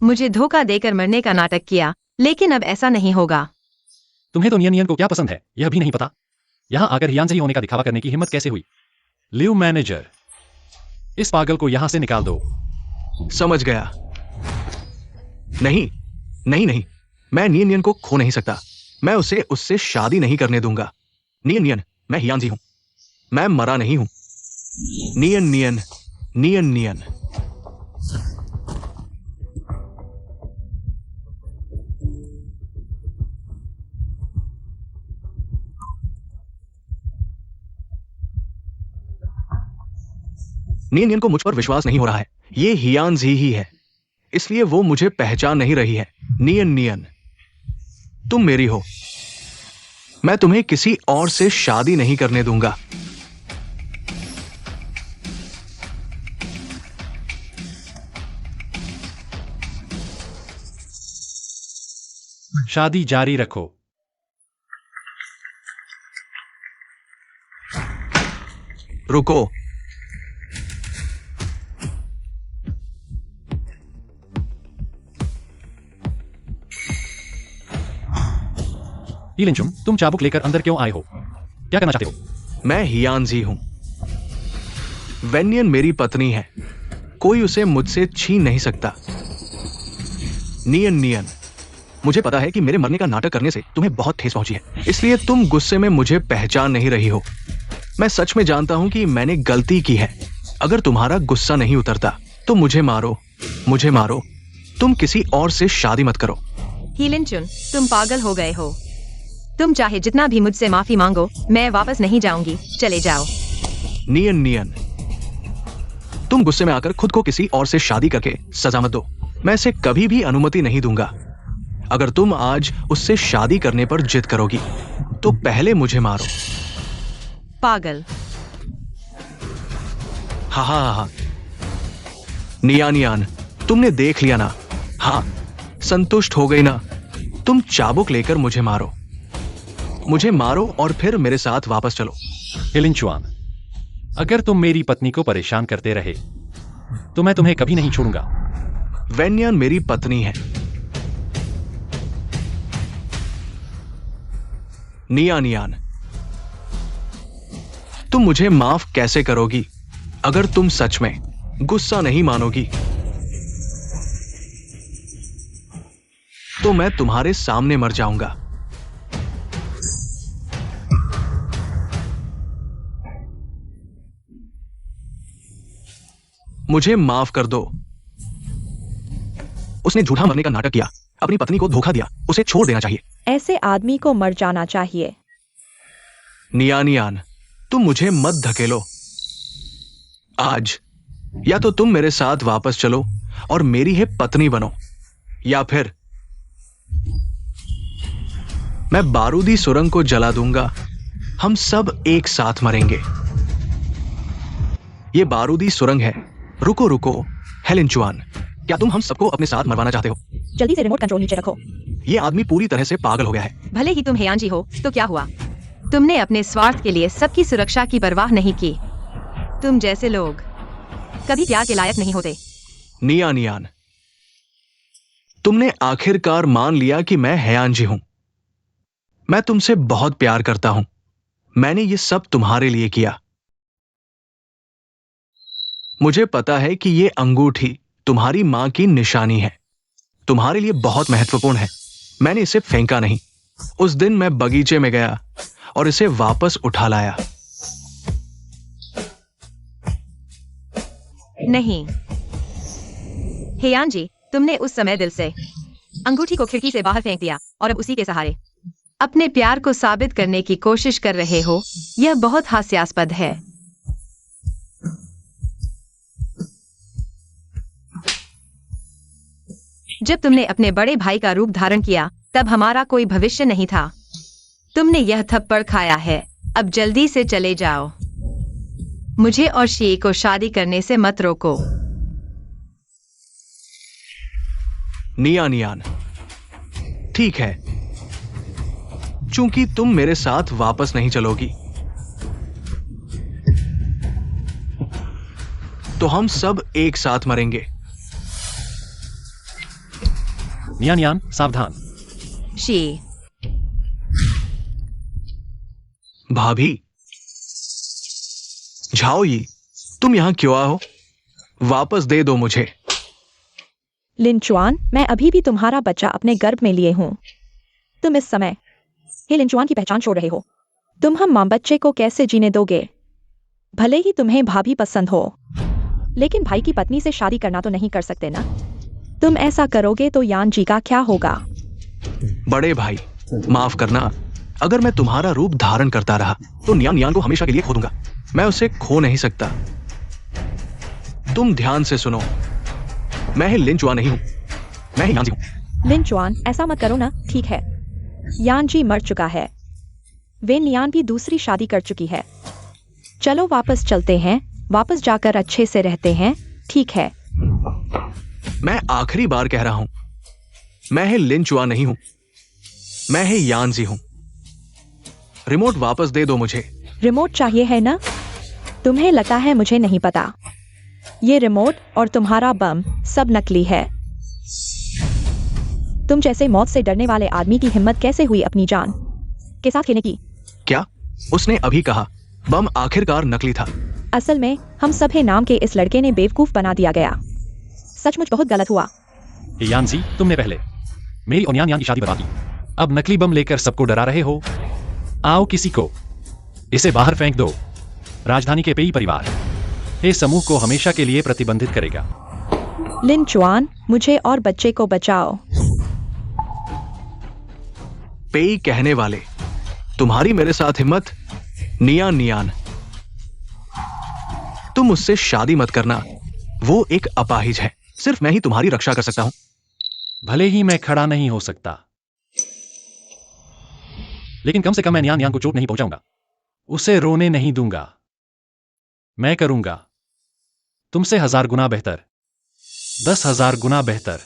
मुझे धोखा देकर मरने का नाटक किया, लेकिन अब ऐसा नहीं होगा। तुम्हें तो नियन को क्या पसंद है यह भी नहीं पता। यहां आकर हियान ही होने का दिखावा करने की हिम्मत कैसे हुई? लिव मैनेजर, इस पागल को यहां से निकाल दो। समझ गया। नहीं नहीं नहीं, मैं नियन को खो नहीं सकता। मैं उसे उससे शादी नहीं करने दूंगा। नियन, मैं हियान जी हूं। मैं मरा नहीं हूं। नियन नियन नियन नियन। नियन को मुझ पर विश्वास नहीं हो रहा है। ये हियान जी ही है। इसलिए वो मुझे पहचान नहीं रही है। नियन नियन, तुम मेरी हो। मैं तुम्हें किसी और से शादी नहीं करने दूंगा। शादी जारी रखो। रुको। हीलिंचुम, तुम चाबुक लेकर अंदर क्यों आए हो? क्या करना चाहते हो? मैं हियानजी हूं। वेन्यन मेरी पत्नी है, कोई उसे मुझसे छीन नहीं सकता। नियन नियन, मुझे पता है कि मेरे मरने का नाटक करने से तुम्हें बहुत ठेस पहुंची है, इसलिए तुम गुस्से में मुझे पहचान नहीं रही हो। मैं सच में जानता हूं कि मैंने गलती की है। अगर तुम्हारा गुस्सा नहीं उतरता तो मुझे मारो, मुझे मारो। तुम किसी और से शादी मत करो। हीलिंचुन, तुम पागल हो गए हो। तुम चाहे जितना भी मुझसे माफी मांगो, मैं वापस नहीं जाऊंगी। चले जाओ। नियन नियन, तुम गुस्से में आकर खुद को किसी और से शादी करके सजा मत दो। मैं इसे कभी भी अनुमति नहीं दूंगा। अगर तुम आज उससे शादी करने पर जिद करोगी तो पहले मुझे मारो। पागल। हा हा हा। नियान नियान, तुमने देख लिया ना? हाँ, संतुष्ट हो गई ना? तुम चाबुक लेकर मुझे मारो, मुझे मारो और फिर मेरे साथ वापस चलो। हिलिंचुआन, अगर तुम मेरी पत्नी को परेशान करते रहे तो मैं तुम्हें कभी नहीं छोड़ूंगा। वेन्यान मेरी पत्नी है। नियान नियान, तुम मुझे माफ कैसे करोगी अगर तुम सच में गुस्सा नहीं मानोगी? तो मैं तुम्हारे सामने मर जाऊंगा। मुझे माफ कर दो। उसने झूठा मरने का नाटक किया, अपनी पत्नी को धोखा दिया, उसे छोड़ देना चाहिए। ऐसे आदमी को मर जाना चाहिए। नियानियान, तुम मुझे मत धकेलो। आज या तो तुम मेरे साथ वापस चलो और मेरी ही पत्नी बनो, या फिर मैं बारूदी सुरंग को जला दूंगा। हम सब एक साथ मरेंगे। ये बारूदी सुरंग है। रुको रुको, हेलिंचुआन, क्या तुम हम सबको अपने साथ मरवाना चाहते हो? जल्दी से रिमोट कंट्रोल नीचे रखो। ये आदमी पूरी तरह से पागल हो गया है। भले ही तुम हेयांजी हो तो क्या हुआ? तुमने अपने स्वार्थ के लिए सबकी सुरक्षा की परवाह नहीं की। तुम जैसे लोग कभी प्यार के लायक नहीं होते। नियानियान, तुमने आखिरकार मान लिया कि मैं हेयांजी हूं। मैं तुमसे बहुत प्यार करता हूं। मैंने ये सब तुम्हारे लिए किया। मुझे पता है कि ये अंगूठी तुम्हारी मां की निशानी है, तुम्हारे लिए बहुत महत्वपूर्ण है। मैंने इसे फेंका नहीं। उस दिन मैं बगीचे में गया और इसे वापस उठा लाया। नहीं हेयांजी, तुमने उस समय दिल से अंगूठी को खिड़की से बाहर फेंक दिया और अब उसी के सहारे अपने प्यार को साबित करने की कोशिश कर रहे हो। यह बहुत हास्यास्पद है। जब तुमने अपने बड़े भाई का रूप धारण किया तब हमारा कोई भविष्य नहीं था। तुमने यह थप्पड़ खाया है। अब जल्दी से चले जाओ। मुझे और शी को शादी करने से मत रोको। नियानियान, ठीक है, चूंकि तुम मेरे साथ वापस नहीं चलोगी तो हम सब एक साथ मरेंगे। नियानियान, सावधान। शी, भाभी, झाओई, तुम यहां क्यों आए हो? वापस दे दो मुझे। लिनचुआन, मैं अभी भी तुम्हारा बच्चा अपने गर्भ में लिए हूं। तुम इस समय ही लिनचुआन की पहचान छोड़ रहे हो। तुम हम मां बच्चे को कैसे जीने दोगे? भले ही तुम्हें भाभी पसंद हो, लेकिन भाई की पत्नी से शादी करना तो नहीं कर सकते ना। तुम ऐसा करोगे तो यान जी का क्या होगा? बड़े भाई, माफ करना। अगर मैं तुम्हारा रूप धारण करता रहा तो नियान यान को हमेशा के लिए खो दूंगा। मैं उसे खो नहीं सकता। तुम ध्यान से सुनो। मैं ही लिन चुआन नहीं हूं, मैं ही यांजी हूं। लिन चुआन, ऐसा मत करो ना, ठीक है। यानजी मर चुका है। वेन नियान भी दूसरी शादी कर चुकी है। चलो वापस चलते हैं, वापस जाकर अच्छे से रहते हैं, ठीक है। मैं आखिरी बार कह रहा हूं, मैं ही लिन चुआन नहीं हूं, मैं ही यांजी हूं। रिमोट वापस दे दो मुझे। रिमोट चाहिए है ना? तुम्हें लगता है मुझे नहीं पता। ये रिमोट और तुम्हारा बम सब नकली है। तुम जैसे मौत से डरने वाले आदमी की हिम्मत कैसे हुई अपनी जान के साथ खेलने की? क्या उसने अभी कहा बम आखिरकार नकली था? असल में हम सभे नाम के इस लड़के ने बेवकूफ बना दिया गया। सचमुच बहुत गलत हुआ। यांजी, तुमने पहले मेरी और यान यान की शादी बर्बाद की। अब नकली बम लेकर सबको डरा रहे हो। आओ किसी को इसे बाहर फेंक दो। राजधानी के पेई परिवार इस समूह को हमेशा के लिए प्रतिबंधित करेगा। लिन चुआन, मुझे और बच्चे को बचाओ। पेई कहने वाले, तुम्हारी मेरे साथ हिम्मत? नियान नियान, तुम उससे शादी मत करना, वो एक अपाहिज है। सिर्फ मैं ही तुम्हारी रक्षा कर सकता हूं। भले ही मैं खड़ा नहीं हो सकता, लेकिन कम से कम मैं नियान यान को चोट नहीं पहुंचाऊंगा। उसे रोने नहीं दूंगा। मैं करूंगा तुमसे 1000 गुना बेहतर, 10,000 गुना बेहतर।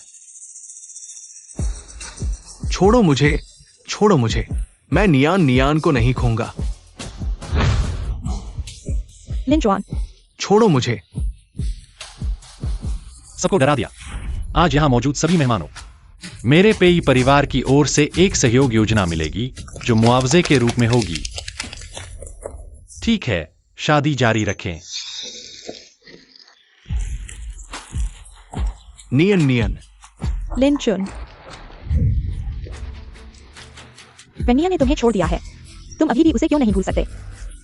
छोड़ो मुझे, छोड़ो मुझे, मैं नियान नियान को नहीं खोऊंगा। लिन चुआन, छोड़ो मुझे। सबको डरा दिया। आज यहां मौजूद सभी मेहमानों, मेरे पेई परिवार की ओर से एक सहयोग योजना मिलेगी जो मुआवजे के रूप में होगी। ठीक है, शादी जारी रखें। नियन नियन, लिन चुन, वेनिया ने तुम्हें छोड़ दिया है। तुम अभी भी उसे क्यों नहीं भूल सकते?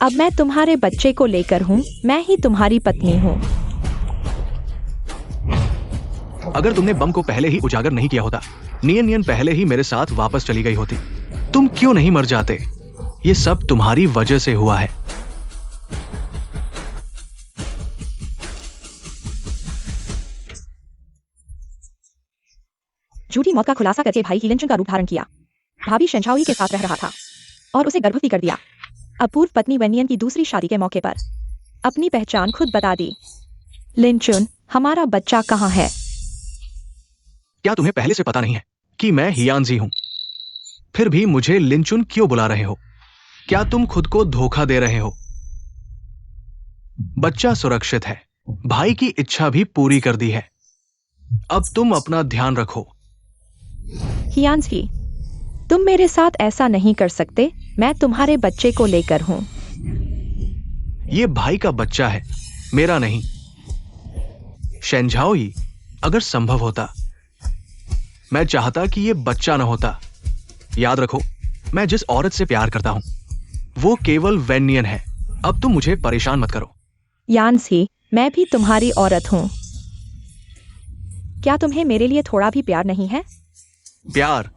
अब मैं तुम्हारे बच्चे को लेकर हूँ, मैं ही तुम्हारी पत्नी हूँ। अगर तुमने बम को पहले ही उजागर नहीं किया होता, नियन नियन पहले ही मेरे साथ वापस चली गई होती। तुम क्यों नहीं मर जाते? ये सब तुम्हारी वजह से हुआ है। झूठी मौत का खुलासा करके भाई हिलिंचन का रूप धारण किया। भाभी शेंझाओई के साथ रह रहा था और उसे गर्भवती कर दिया। अपूर्व पत्नी वेनियन की दूसरी शादी के मौके पर अपनी पहचान खुद बता दी। लिंचुन, हमारा बच्चा कहाँ है? क्या तुम्हें पहले से पता नहीं है कि मैं हियानजी हूं? फिर भी मुझे लिंचुन क्यों बुला रहे हो? क्या तुम खुद को धोखा दे रहे हो? बच्चा सुरक्षित है, भाई की इच्छा भी पूरी कर दी है। अब तुम अपना ध्यान रखो। हियानजी, तुम मेरे साथ ऐसा नहीं कर सकते। मैं तुम्हारे बच्चे को लेकर हूं। ये भाई का बच्चा है, मेरा नहीं। शेंझाओई, अगर संभव होता मैं चाहता कि ये बच्चा न होता। याद रखो, मैं जिस औरत से प्यार करता हूं वो केवल वेनियन है। अब तुम मुझे परेशान मत करो। यानसी, मैं भी तुम्हारी औरत हूं। क्या तुम्हें मेरे लिए थोड़ा भी प्यार नहीं है? प्यार?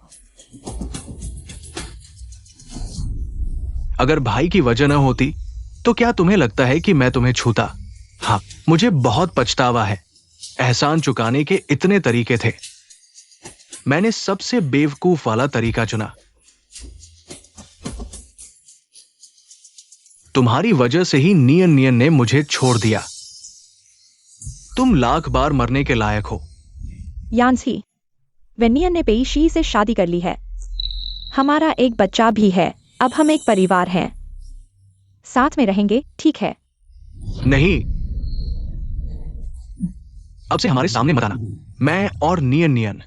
अगर भाई की वजह न होती तो क्या तुम्हें लगता है कि मैं तुम्हें छूता? हाँ, मुझे बहुत पछतावा है। एहसान चुकाने के इतने तरीके थे, मैंने सबसे बेवकूफ वाला तरीका चुना। तुम्हारी वजह से ही नियन नियन ने मुझे छोड़ दिया। तुम लाख बार मरने के लायक हो। यानसी, वेनियन ने पेईशी से शादी कर ली है। हमारा एक बच्चा भी है। अब हम एक परिवार हैं, साथ में रहेंगे, ठीक है? नहीं, अब से हमारे सामने मत आना। मैं और नियन नियन,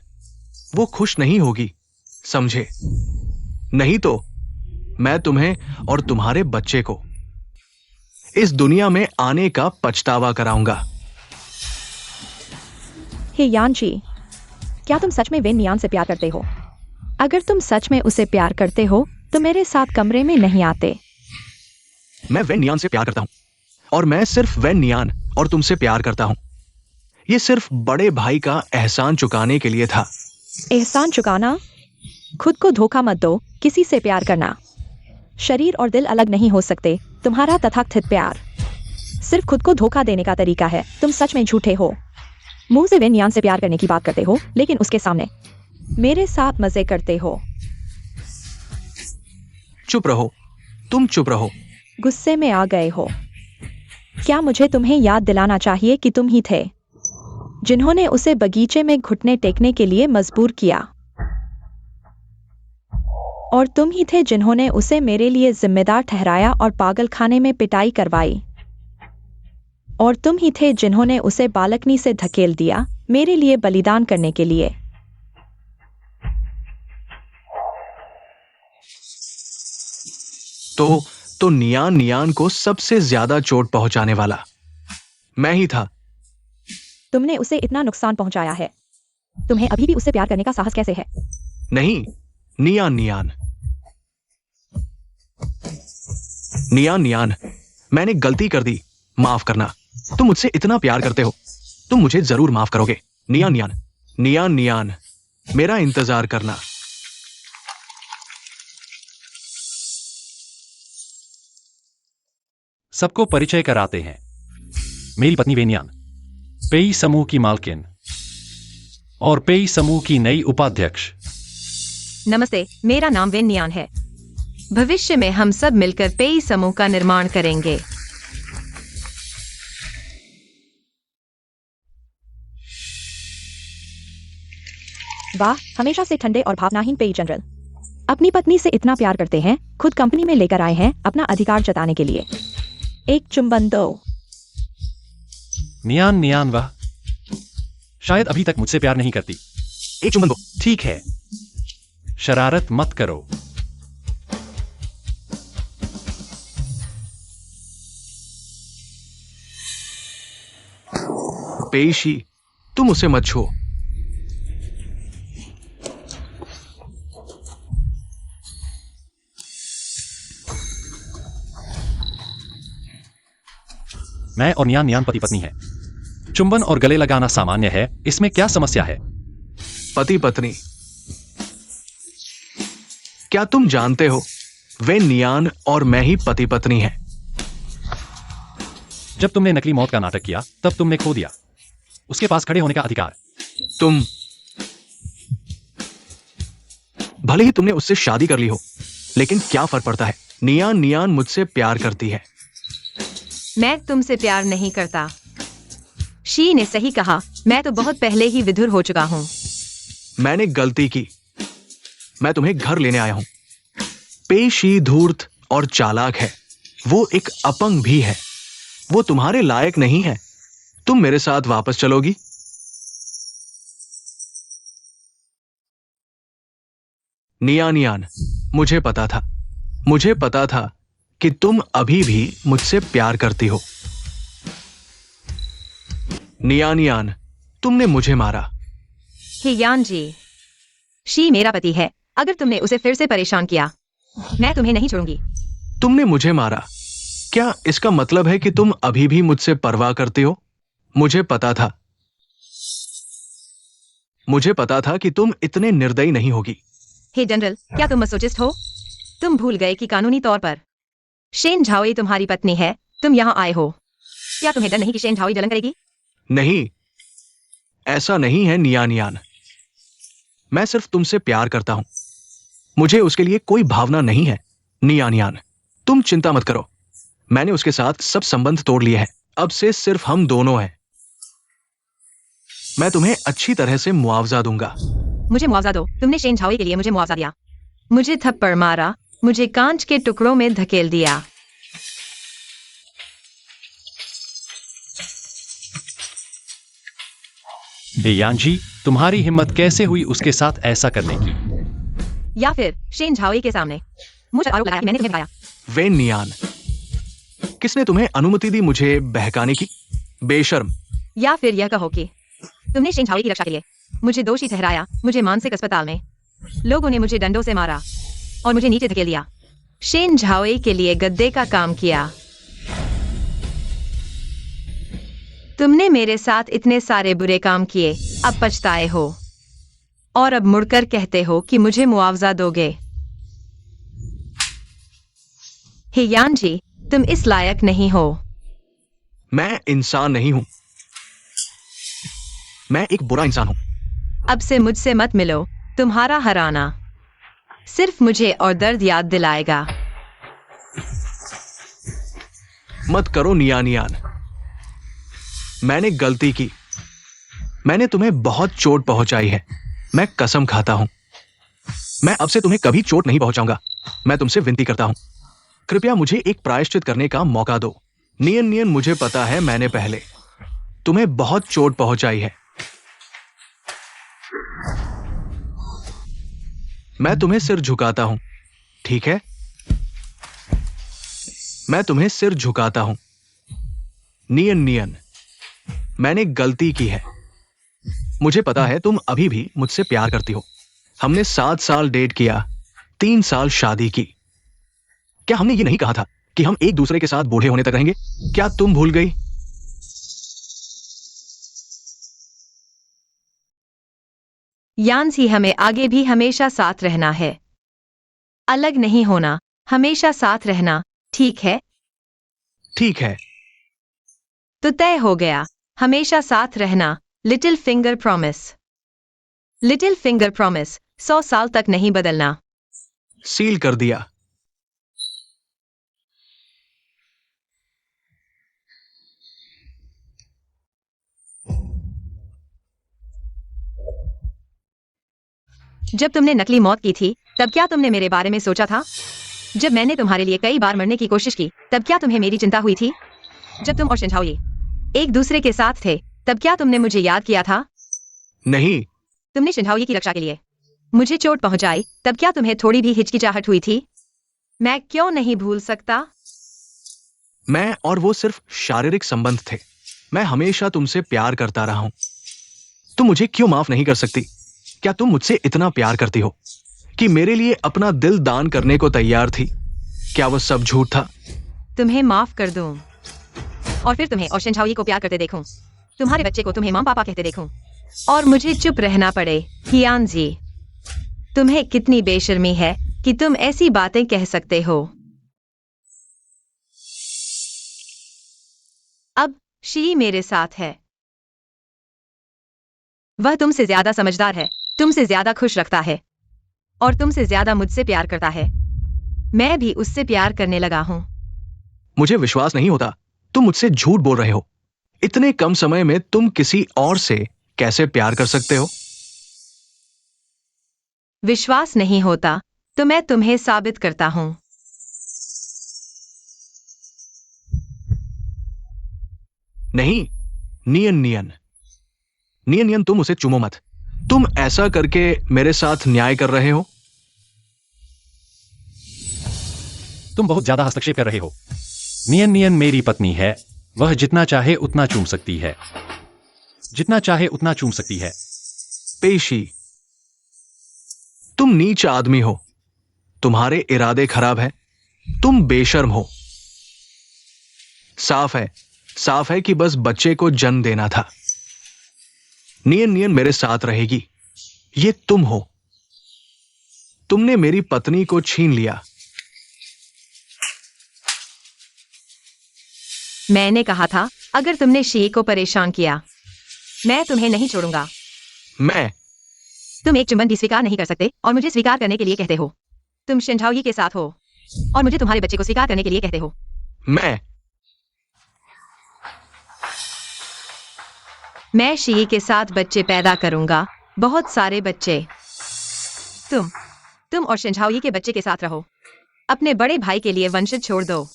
वो खुश नहीं होगी, समझे? नहीं तो मैं तुम्हें और तुम्हारे बच्चे को इस दुनिया में आने का पछतावा कराऊंगा। हे यानजी, क्या तुम सच में वेन नियान से प्यार करते हो? अगर तुम सच में उसे प्यार करते हो तो मेरे साथ कमरे में नहीं आते। मैं वेन नियान से प्यार करता हूं, और मैं सिर्फ वेन नियान और तुमसे प्यार करता हूं। यह सिर्फ बड़े भाई का एहसान चुकाने के लिए था। एहसान चुकाना? खुद को धोखा मत दो। किसी से प्यार करना, शरीर और दिल अलग नहीं हो सकते। तुम्हारा तथाकथित प्यार सिर्फ खुद को धोखा देने का तरीका है। तुम सच में झूठे हो। मुंह से वेन यान से प्यार करने की बात करते हो, लेकिन उसके सामने मेरे साथ मजे करते हो। चुप रहो, तुम चुप रहो। गुस्से में आ गए हो। क्या मुझे तुम्हें याद दिलाना चाहिए कि तुम ही थे जिन्होंने उसे बगीचे में घुटने टेकने के लिए मजबूर किया, और तुम ही थे जिन्होंने उसे मेरे लिए जिम्मेदार ठहराया और पागलखाने में पिटाई करवाई, और तुम ही थे जिन्होंने उसे बालकनी से धकेल दिया मेरे लिए बलिदान करने के लिए। तो नियान नियान को सबसे ज्यादा चोट पहुंचाने वाला मैं ही था। तुमने उसे इतना नुकसान पहुंचाया है, तुम्हें अभी भी उससे प्यार करने का साहस कैसे है? नहीं, नियान नियान नियान नियान, मैंने गलती कर दी, माफ करना। तुम मुझसे इतना प्यार करते हो, तुम मुझे जरूर माफ करोगे। नियान नियान नियान नियान, मेरा इंतजार करना। सबको परिचय कराते हैं। मेरी पत्नी वेनियान, पेई समूह की मालकिन और पेई समूह की नई उपाध्यक्ष। नमस्ते, मेरा नाम वेन नियान है। भविष्य में हम सब मिलकर पेई समूह का निर्माण करेंगे। वाह, हमेशा से ठंडे और भावनाहीन पेई जनरल अपनी पत्नी से इतना प्यार करते हैं, खुद कंपनी में लेकर आए हैं अपना अधिकार जताने के लिए। एक चुंबन दो। नियान नियान, वाह, शायद अभी तक मुझसे प्यार नहीं करती। एक चुम्बन दो। ठीक है, शरारत मत करो। पेशी, तुम उसे मत छुओ। मैं और नियान नियान पति पत्नी है। चुंबन और गले लगाना सामान्य है, इसमें क्या समस्या है? पति पत्नी, क्या तुम जानते हो वे नियान और मैं ही पति पत्नी हैं। जब तुमने नकली मौत का नाटक किया तब तुमने खो दिया उसके पास खड़े होने का अधिकार। तुम भले ही तुमने उससे शादी कर ली हो, लेकिन क्या फर्क पड़ता है? नियान नियान मुझसे प्यार करती है। मैं तुमसे प्यार नहीं करता। शी ने सही कहा, मैं तो बहुत पहले ही विधुर हो चुका हूं। मैंने गलती की, मैं तुम्हें घर लेने आया हूं। पेशी धूर्त और चालाक है, वो एक अपंग भी है, वो तुम्हारे लायक नहीं है। तुम मेरे साथ वापस चलोगी? नियान नियान, मुझे पता था कि तुम अभी भी मुझसे प्यार करती हो। नियान नियान, तुमने मुझे मारा। हियान जी, शी मेरा पति है। अगर तुमने उसे फिर से परेशान किया, मैं तुम्हें नहीं छोड़ूंगी। तुमने मुझे मारा, क्या इसका मतलब है कि तुम अभी भी मुझसे परवाह करती हो? मुझे पता था कि तुम इतने निर्दयी नहीं होगी। हे जनरल, क्या तुम मसोचिस्ट हो? तुम भूल गए कि कानूनी तौर पर शेन झाओई तुम्हारी पत्नी है। तुम यहाँ आए हो, क्या तुम्हें डर नहीं कि शेन झाओई जलन करेगी? नहीं, ऐसा नहीं है नियान नियान। मैं सिर्फ तुमसे प्यार करता हूं, मुझे उसके लिए कोई भावना नहीं है। नियान नियान, तुम चिंता मत करो, मैंने उसके साथ सब संबंध तोड़ लिए हैं। अब से सिर्फ हम दोनों हैं। मैं तुम्हें अच्छी तरह से मुआवजा दूंगा। मुझे मुआवजा दो। तुमने शेन झाओई के लिए मुझे मुआवजा दिया, मुझे थप्पड़ मारा, मुझे कांच के टुकड़ों में धकेल दिया। बेयान जी, तुम्हारी हिम्मत कैसे हुई उसके साथ ऐसा करने की? या फिर शेन झाओई के सामने मुझे आरोप लगाया कि मैंने तुम्हें बताया। वेन नियान, किसने तुम्हें अनुमति दी मुझे बहकाने की? बेशर्म। या फिर यह कहो कि तुमने शेन झाओई की रक्षा के लिए मुझे दोषी ठहराया। मुझे मानसिक अस्पताल में लोगों ने मुझे डंडों से मारा और मुझे नीचे धकेल दिया। शेन झाओई के लिए गद्दे का काम किया। तुमने मेरे साथ इतने सारे बुरे काम किए, अब पछताए हो और अब मुड़कर कहते हो कि मुझे मुआवजा दोगे। हियान जी, तुम इस लायक नहीं हो। मैं इंसान नहीं हूं, मैं एक बुरा इंसान हूं। अब से मुझसे मत मिलो। तुम्हारा हराना सिर्फ मुझे और दर्द याद दिलाएगा। मत करो नियान नियान। मैंने गलती की। मैंने तुम्हें बहुत चोट पहुंचाई है। मैं कसम खाता हूं, मैं अब से तुम्हें कभी चोट नहीं पहुंचाऊंगा। मैं तुमसे विनती करता हूं, कृपया मुझे एक प्रायश्चित करने का मौका दो। नियन नियन, मुझे पता है मैंने पहले तुम्हें बहुत चोट पहुंचाई है। मैं तुम्हें सिर झुकाता हूं, ठीक है? मैं तुम्हें सिर झुकाता हूं। नियन नियन, मैंने गलती की है। मुझे पता है तुम अभी भी मुझसे प्यार करती हो। हमने 7 साल डेट किया, 3 साल शादी की। क्या हमने ये नहीं कहा था कि हम एक दूसरे के साथ बूढ़े होने तक रहेंगे? क्या तुम भूल गई? यान्सी, हमें आगे भी हमेशा साथ रहना है। अलग नहीं होना, हमेशा साथ रहना, ठीक है? ठीक है। तो तय हो गया, हमेशा साथ रहना। Little finger promise. Little finger promise, 100 साल तक नहीं बदलना। सील कर दिया। जब तुमने नकली मौत की थी, तब क्या तुमने मेरे बारे में सोचा था? जब मैंने तुम्हारे लिए कई बार मरने की कोशिश की, तब क्या तुम्हें मेरी चिंता हुई थी? जब तुम और शिनझाओ एक दूसरे के साथ थे, तब क्या तुमने मुझे याद किया था? नहीं। तुमने शिनझाओ की रक्षा के लिए मुझे चोट पहुंचाई, तब क्या तुम्हें थोड़ी भी हिचकिचाहट हुई थी? मैं क्यों नहीं भूल सकता? मैं और वो सिर्फ शारीरिक संबंध थे। मैं हमेशा तुमसे प्यार करता रहा हूं। तुम मुझे क्यों माफ नहीं कर सकती? क्या तुम मुझसे इतना प्यार करती हो कि मेरे लिए अपना दिल दान करने को तैयार थी? क्या वो सब झूठ था? तुम्हें माफ कर दूं और फिर तुम्हें और शिनझाओ को प्यार करते देखूं, तुम्हारे बच्चे को तुम्हें मां पापा कहते देखूं, और मुझे चुप रहना पड़े। हियान जी, तुम्हें कितनी बेशर्मी है कि तुम ऐसी बातें कह सकते हो। अब शी मेरे साथ है। वह तुमसे ज्यादा समझदार है, तुमसे ज्यादा खुश रखता है और तुमसे ज्यादा मुझसे प्यार करता है। मैं भी उससे प्यार करने लगा हूं। मुझे विश्वास नहीं होता। तुम मुझसे झूठ बोल रहे हो। इतने कम समय में तुम किसी और से कैसे प्यार कर सकते हो? विश्वास नहीं होता तो मैं तुम्हें साबित करता हूं। नहीं। नियन नियन, नियन नियन, तुम उसे चूमो मत। तुम ऐसा करके मेरे साथ न्याय कर रहे हो। तुम बहुत ज्यादा हस्तक्षेप कर रहे हो। नियन नियन मेरी पत्नी है। वह जितना चाहे उतना चूम सकती है, जितना चाहे उतना चूम सकती है। पेशी, तुम नीच आदमी हो। तुम्हारे इरादे खराब हैं। तुम बेशर्म हो। साफ है कि बस बच्चे को जन्म देना था। नियन नियन मेरे साथ रहेगी। ये तुम हो। तुमने मेरी पत्नी को छीन लिया। मैंने कहा था, अगर तुमने शी को परेशान किया, मैं तुम्हें नहीं छोड़ूंगा। तुम एक चुंबन भी स्वीकार नहीं कर सकते और मुझे स्वीकार करने के लिए कहते हो। तुम शिनझाओ के साथ हो और मुझे तुम्हारे बच्चे को स्वीकार करने के लिए कहते हो। मैं शी के साथ बच्चे पैदा करूंगा, बहुत सारे बच्चे। तुम और शिनझाओ के बच्चे के साथ रहो। अपने बड़े भाई के लिए वंशज छोड़ दो।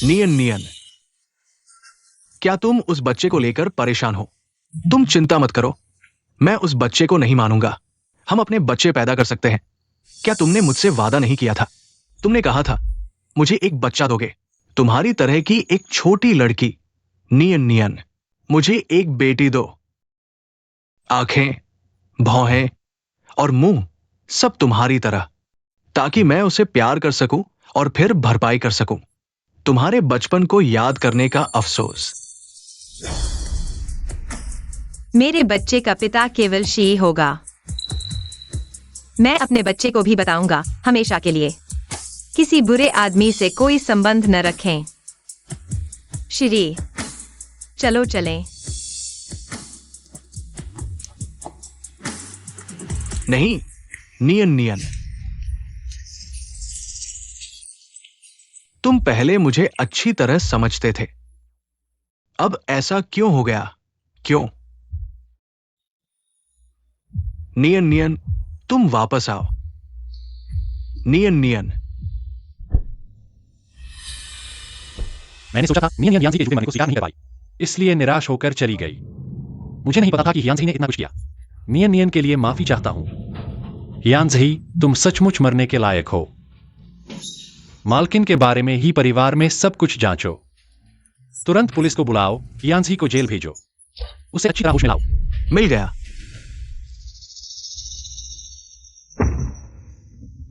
नियन नियन, क्या तुम उस बच्चे को लेकर परेशान हो? तुम चिंता मत करो, मैं उस बच्चे को नहीं मानूंगा। हम अपने बच्चे पैदा कर सकते हैं। क्या तुमने मुझसे वादा नहीं किया था? तुमने कहा था मुझे एक बच्चा दोगे, तुम्हारी तरह की एक छोटी लड़की। नियन नियन, मुझे एक बेटी दो। आंखें, भौहें और मुंह सब तुम्हारी तरह, ताकि मैं उसे प्यार कर सकूं और फिर भरपाई कर सकूं। तुम्हारे बचपन को याद करने का अफसोस। मेरे बच्चे का पिता केवल शी होगा। मैं अपने बच्चे को भी बताऊंगा, हमेशा के लिए किसी बुरे आदमी से कोई संबंध न रखें। श्री, चलो चलें। नहीं, नियन नियन। तुम पहले मुझे अच्छी तरह समझते थे, अब ऐसा क्यों हो गया? क्यों? नियन नियन, तुम वापस आओ। नियन नियन। मैंने सोचा था नियन यांजी के झूठे मानने को स्वीकार नहीं कर पाई, इसलिए निराश होकर चली गई। मुझे नहीं पता था कि हियांजी ने इतना कुछ किया। नियन नियन के लिए माफी चाहता हूं। हियांजी, तुम सचमुच मरने के लायक हो। मालकिन के बारे में ही परिवार में सब कुछ जांचो। तुरंत पुलिस को बुलाओ, हियांजी को जेल भेजो, उसे अच्छी तरह होश में लाओ। मिल गया।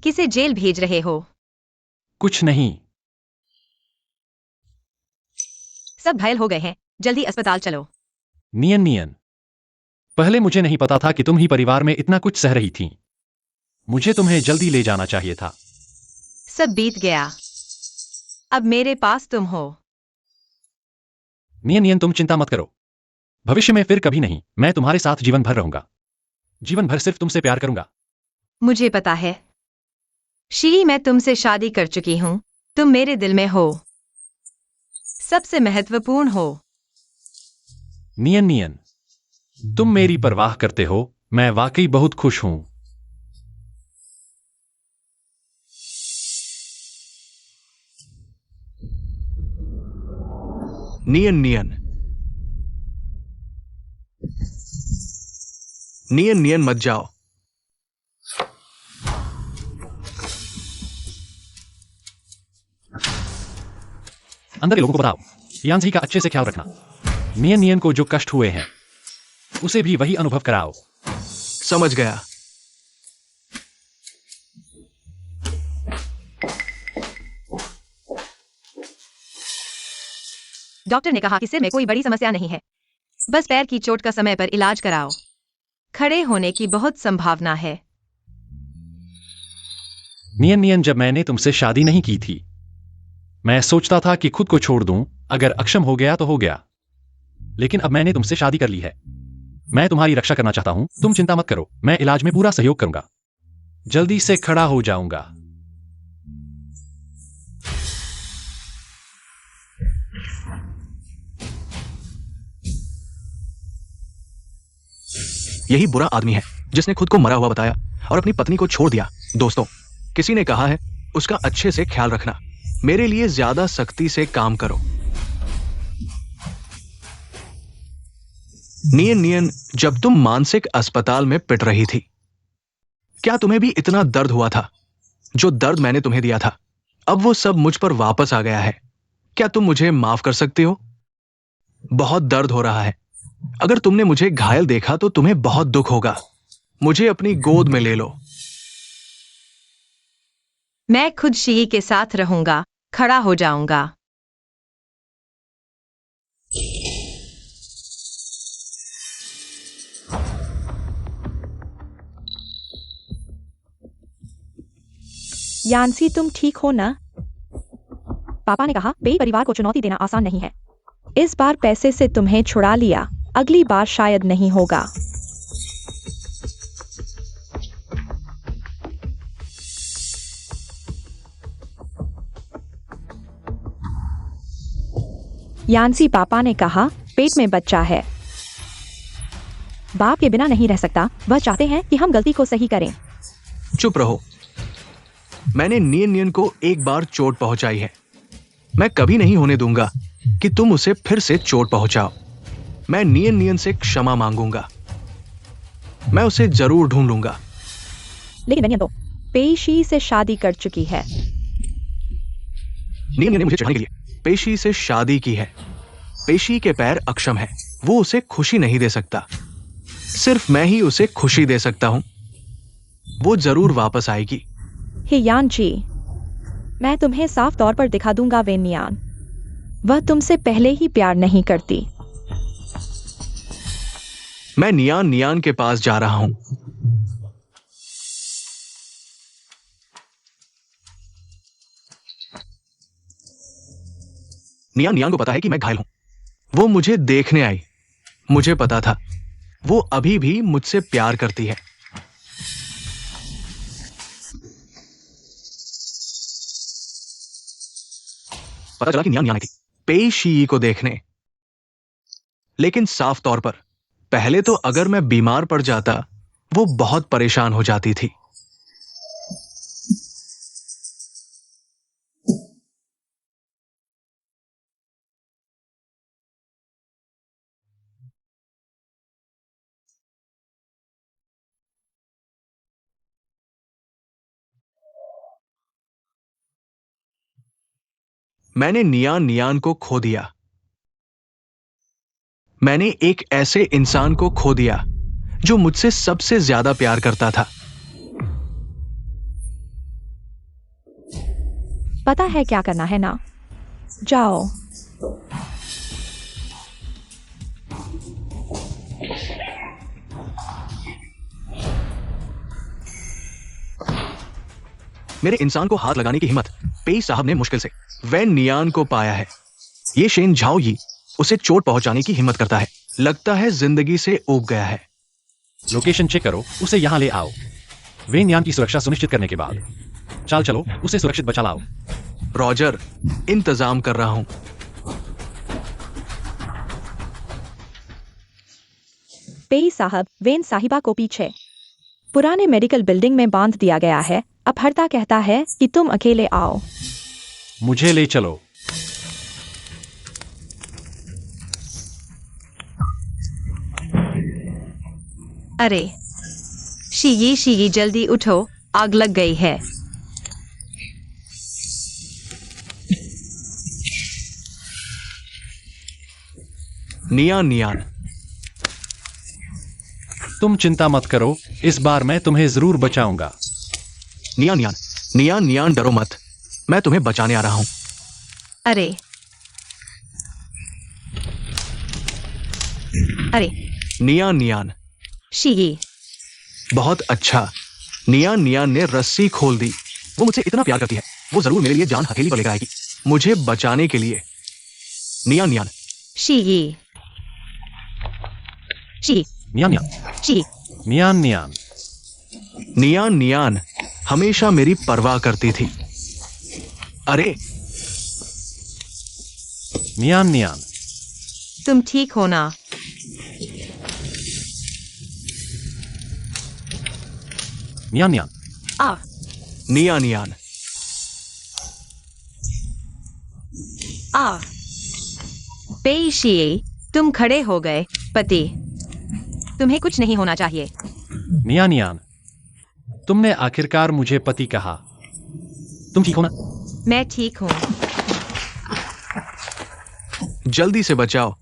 किसे जेल भेज रहे हो? कुछ नहीं। सब घायल हो गए हैं, जल्दी अस्पताल चलो। नियन नियन, पहले मुझे नहीं पता था कि तुम ही परिवार में इतना कुछ सह रही थी। मुझे तुम्हें जल्दी ले जाना चाहिए था। सब बीत गया, अब मेरे पास तुम हो। नियन नियन, तुम चिंता मत करो। भविष्य में फिर कभी नहीं, मैं तुम्हारे साथ जीवन भर रहूंगा। जीवन भर सिर्फ तुमसे प्यार करूंगा। मुझे पता है शी, मैं तुमसे शादी कर चुकी हूं। तुम मेरे दिल में हो, सबसे महत्वपूर्ण हो। नियन नियन, तुम मेरी परवाह करते हो, मैं वाकई बहुत खुश हूं। नियन नियन। नियन नियन मत जाओ। अंदर के लोगों को बताओ, हियांजी का अच्छे से ख्याल रखना। नियन नियन को जो कष्ट हुए हैं, उसे भी वही अनुभव कराओ। समझ गया। डॉक्टर ने कहा कि सिर में कोई बड़ी समस्या नहीं है, बस पैर की चोट का समय पर इलाज कराओ। खड़े होने की बहुत संभावना है। नियन नियन, जब मैंने तुमसे शादी नहीं की थी, मैं सोचता था कि खुद को छोड़ दूं, अगर अक्षम हो गया तो हो गया। लेकिन अब मैंने तुमसे शादी कर ली है। मैं तुम्हारी रक्षा करना चाहता हूं, तुम चिंता मत करो, मैं इलाज में पूरा सहयोग करूंगा। जल्दी से खड़ा हो जाऊंगा। यही बुरा आदमी है जिसने खुद को मरा हुआ बताया और अपनी पत्नी को छोड़ दिया। दोस्तों, किसी ने कहा है उसका अच्छे से ख्याल रखना, मेरे लिए ज्यादा सख्ती से काम करो। नियन नियन, जब तुम मानसिक अस्पताल में पिट रही थी, क्या तुम्हें भी इतना दर्द हुआ था? जो दर्द मैंने तुम्हें दिया था, अब वो सब मुझ पर वापस आ गया है। क्या तुम मुझे माफ कर सकते हो? बहुत दर्द हो रहा है। अगर तुमने मुझे घायल देखा तो तुम्हें बहुत दुख होगा। मुझे अपनी गोद में ले लो। मैं खुद शी के साथ रहूंगा, खड़ा हो जाऊंगा। यांसी, तुम ठीक हो ना? पापा ने कहा पेई परिवार को चुनौती देना आसान नहीं है। इस बार पैसे से तुम्हें छुड़ा लिया, अगली बार शायद नहीं होगा। यांसी, पापा ने कहा पेट में बच्चा है, बाप के बिना नहीं रह सकता। वह चाहते हैं कि हम गलती को सही करें। चुप रहो। मैंने नियन नियन को एक बार चोट पहुंचाई है, मैं कभी नहीं होने दूंगा कि तुम उसे फिर से चोट पहुंचाओ। मैं नियन नियन से क्षमा मांगूंगा, मैं उसे जरूर ढूंढ लूंगा। लेकिन नियन तो पेशी से शादी कर चुकी है। नियन नियन ने मुझे चढ़ाने के लिए पेशी से शादी की है। पेशी के पैर अक्षम है, वो उसे खुशी नहीं दे सकता। सिर्फ मैं ही उसे खुशी दे सकता हूं। वो जरूर वापस आएगी। हियान जी, मैं तुम्हें साफ तौर पर दिखा दूंगा वेनियान, वह तुमसे पहले ही प्यार नहीं करती। मैं नियान नियान के पास जा रहा हूं। नियान नियान को पता है कि मैं घायल हूं। वो मुझे देखने आई, मुझे पता था वो अभी भी मुझसे प्यार करती है। पता चला कि नियान नियान आई थी पेई शी को देखने, लेकिन साफ तौर पर पहले तो अगर मैं बीमार पड़ जाता वो बहुत परेशान हो जाती थी। मैंने नियान नियान को खो दिया। मैंने एक ऐसे इंसान को खो दिया जो मुझसे सबसे ज्यादा प्यार करता था। पता है क्या करना है ना? जाओ। मेरे इंसान को हाथ लगाने की हिम्मत पेई साहब ने मुश्किल से वैन नियान को पाया है। ये शेन झाओ यी उसे चोट पहुंचाने की हिम्मत करता है। लगता है जिंदगी से ऊब गया है। लोकेशन चेक करो, उसे यहां ले आओ। वेन यान की सुरक्षा सुनिश्चित करने के बाद चाल चलो, उसे सुरक्षित बचा लाओ। रॉजर, इंतजाम कर रहा हूं। पेई साहब, वेन साहिबा को पीछे पुराने मेडिकल बिल्डिंग में बांध दिया गया है। अपहर्ता कहता है कि तुम अकेले आओ। मुझे ले चलो। अरे शीगी जल्दी उठो, आग लग गई है। नियान नियान, तुम चिंता मत करो, इस बार मैं तुम्हें जरूर बचाऊंगा। नियान नियान, नियान नियान डरो मत, मैं तुम्हें बचाने आ रहा हूं। अरे अरे नियान नियान, शीगी, बहुत अच्छा। नियान नियान ने रस्सी खोल दी। वो मुझसे इतना प्यार करती है, वो जरूर मेरे लिए जान हथेली पर लेकर आएगी, मुझे बचाने के लिए। नियान नियान, शीगी, शी नियान नियान, शी नियान नियान। नियान नियान हमेशा मेरी परवाह करती थी। अरे नियान नियान, तुम ठीक हो ना? नियान नियान, आ नियान नियान, आ पेई शी, तुम खड़े हो गए। पति, तुम्हें कुछ नहीं होना चाहिए। नियान नियान, तुमने आखिरकार मुझे पति कहा। तुम ठीक हो ना? मैं ठीक हूँ। जल्दी से बचाओ।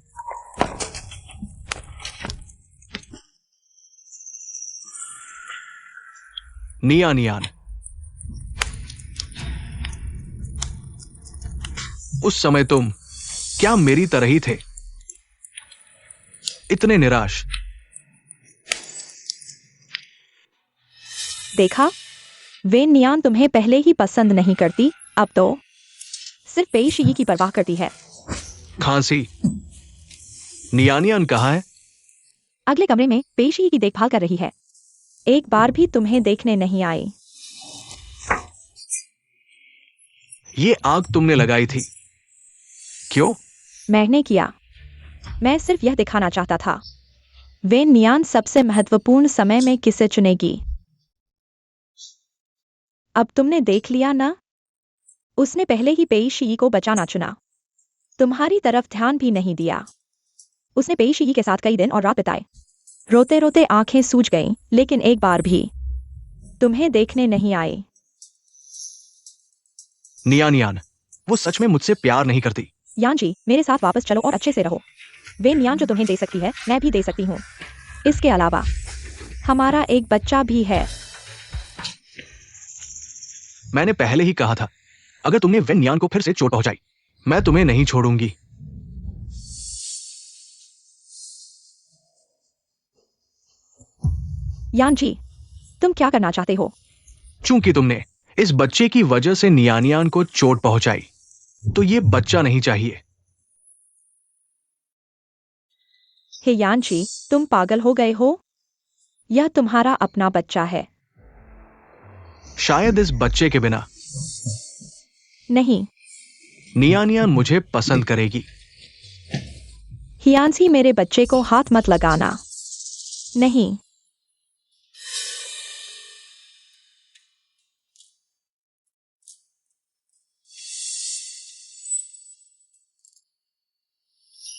नियान नियान, उस समय तुम क्या मेरी तरह ही थे, इतने निराश। देखा, वेन नियान तुम्हें पहले ही पसंद नहीं करती, अब तो सिर्फ पेई शी की परवाह करती है। खांसी। नियान नियान कहाँ है? अगले कमरे में पेई शी की देखभाल कर रही है। एक बार भी तुम्हें देखने नहीं आई। ये आग तुमने लगाई थी, क्यों? मैंने किया। मैं सिर्फ यह दिखाना चाहता था। वेन नियान सबसे महत्वपूर्ण समय में किसे चुनेगी। अब तुमने देख लिया ना, उसने पहले ही पेई शी को बचाना चुना, तुम्हारी तरफ ध्यान भी नहीं दिया। उसने पेई शी के साथ कई दिन और रात बिताए। रोते रोते आंखें सूज गईं, लेकिन एक बार भी तुम्हें देखने नहीं आए। नियान नियान, वो सच में मुझसे प्यार नहीं करती। यान जी, मेरे साथ वापस चलो और अच्छे से रहो। वे नियान जो तुम्हें दे सकती है, मैं भी दे सकती हूँ। इसके अलावा हमारा एक बच्चा भी है। मैंने पहले ही कहा था, अगर तुमने वेन नियान को फिर से चोट पहुंचाई, मैं तुम्हें नहीं छोड़ूंगी। यान जी, तुम क्या करना चाहते हो? चूंकि तुमने इस बच्चे की वजह से नियानियान को चोट पहुंचाई, तो ये बच्चा नहीं चाहिए। हे यान जी, तुम पागल हो गए हो? यह तुम्हारा अपना बच्चा है। शायद इस बच्चे के बिना। नहीं, नियानियान मुझे पसंद करेगी। हियांसी, मेरे बच्चे को हाथ मत लगाना। नहीं।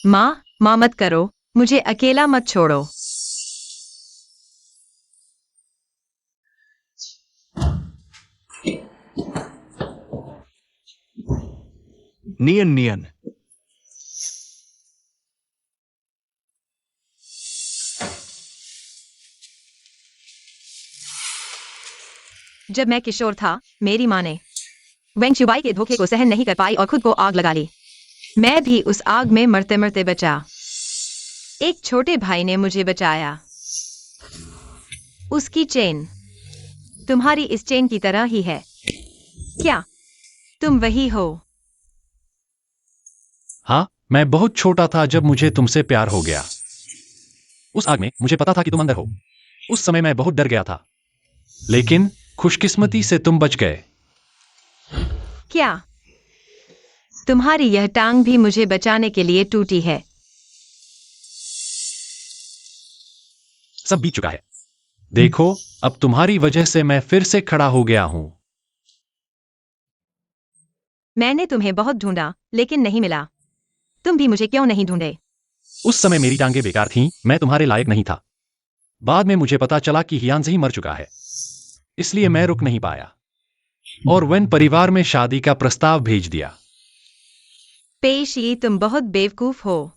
माँ मत करो, मुझे अकेला मत छोड़ो। नियन नियन। जब मैं किशोर था, मेरी माँ ने वेंगशुबाई के धोखे को सहन नहीं कर पाई और खुद को आग लगा ली। मैं भी उस आग में मरते मरते बचा। एक छोटे भाई ने मुझे बचाया। उसकी चेन तुम्हारी इस चेन की तरह ही है। क्या तुम वही हो? हाँ, मैं बहुत छोटा था जब मुझे तुमसे प्यार हो गया। उस आग में मुझे पता था कि तुम अंदर हो। उस समय मैं बहुत डर गया था, लेकिन खुशकिस्मती से तुम बच गए। क्या तुम्हारी यह टांग भी मुझे बचाने के लिए टूटी है? सब बीत चुका है। देखो, अब तुम्हारी वजह से मैं फिर से खड़ा हो गया हूं। मैंने तुम्हें बहुत ढूंढा, लेकिन नहीं मिला। तुम भी मुझे क्यों नहीं ढूंढे? उस समय मेरी टांगें बेकार थीं, मैं तुम्हारे लायक नहीं था। बाद में मुझे पता चला कि हियांजी मर चुका है, इसलिए मैं रुक नहीं पाया और वेन परिवार में शादी का प्रस्ताव भेज दिया। पेशी, तुम बहुत बेवकूफ हो।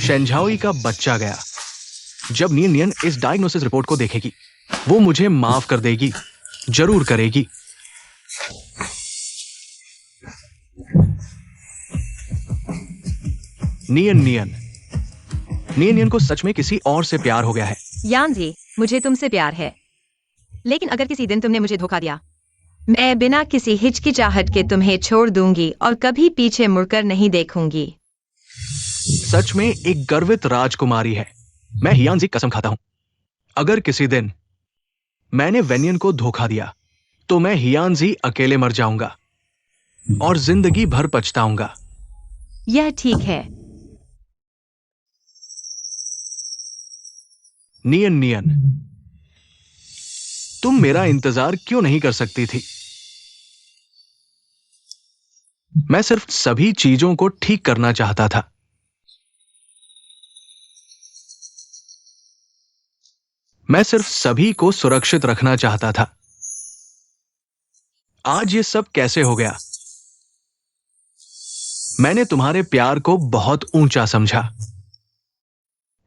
शेंझाओई का बच्चा गया। जब नियन नियन इस डायग्नोसिस रिपोर्ट को देखेगी, वो मुझे माफ कर देगी, जरूर करेगी। नियन नियन नियन नियन को सच में किसी और से प्यार हो गया है। यांजी, मुझे तुमसे प्यार है, लेकिन अगर किसी दिन तुमने मुझे धोखा दिया, मैं बिना किसी हिचकिचाहट के तुम्हें छोड़ दूंगी और कभी पीछे मुड़कर नहीं देखूंगी। सच में एक गर्वित राजकुमारी है। मैं हियांजी कसम खाता हूं, अगर किसी दिन मैंने वेनियन को धोखा दिया, तो मैं हियांजी अकेले मर जाऊंगा और जिंदगी भर पछताऊंगा। यह ठीक है। नियन नियन, तुम मेरा इंतजार क्यों नहीं कर सकती थी? मैं सिर्फ सभी चीजों को ठीक करना चाहता था। मैं सिर्फ सभी को सुरक्षित रखना चाहता था। आज ये सब कैसे हो गया? मैंने तुम्हारे प्यार को बहुत ऊंचा समझा,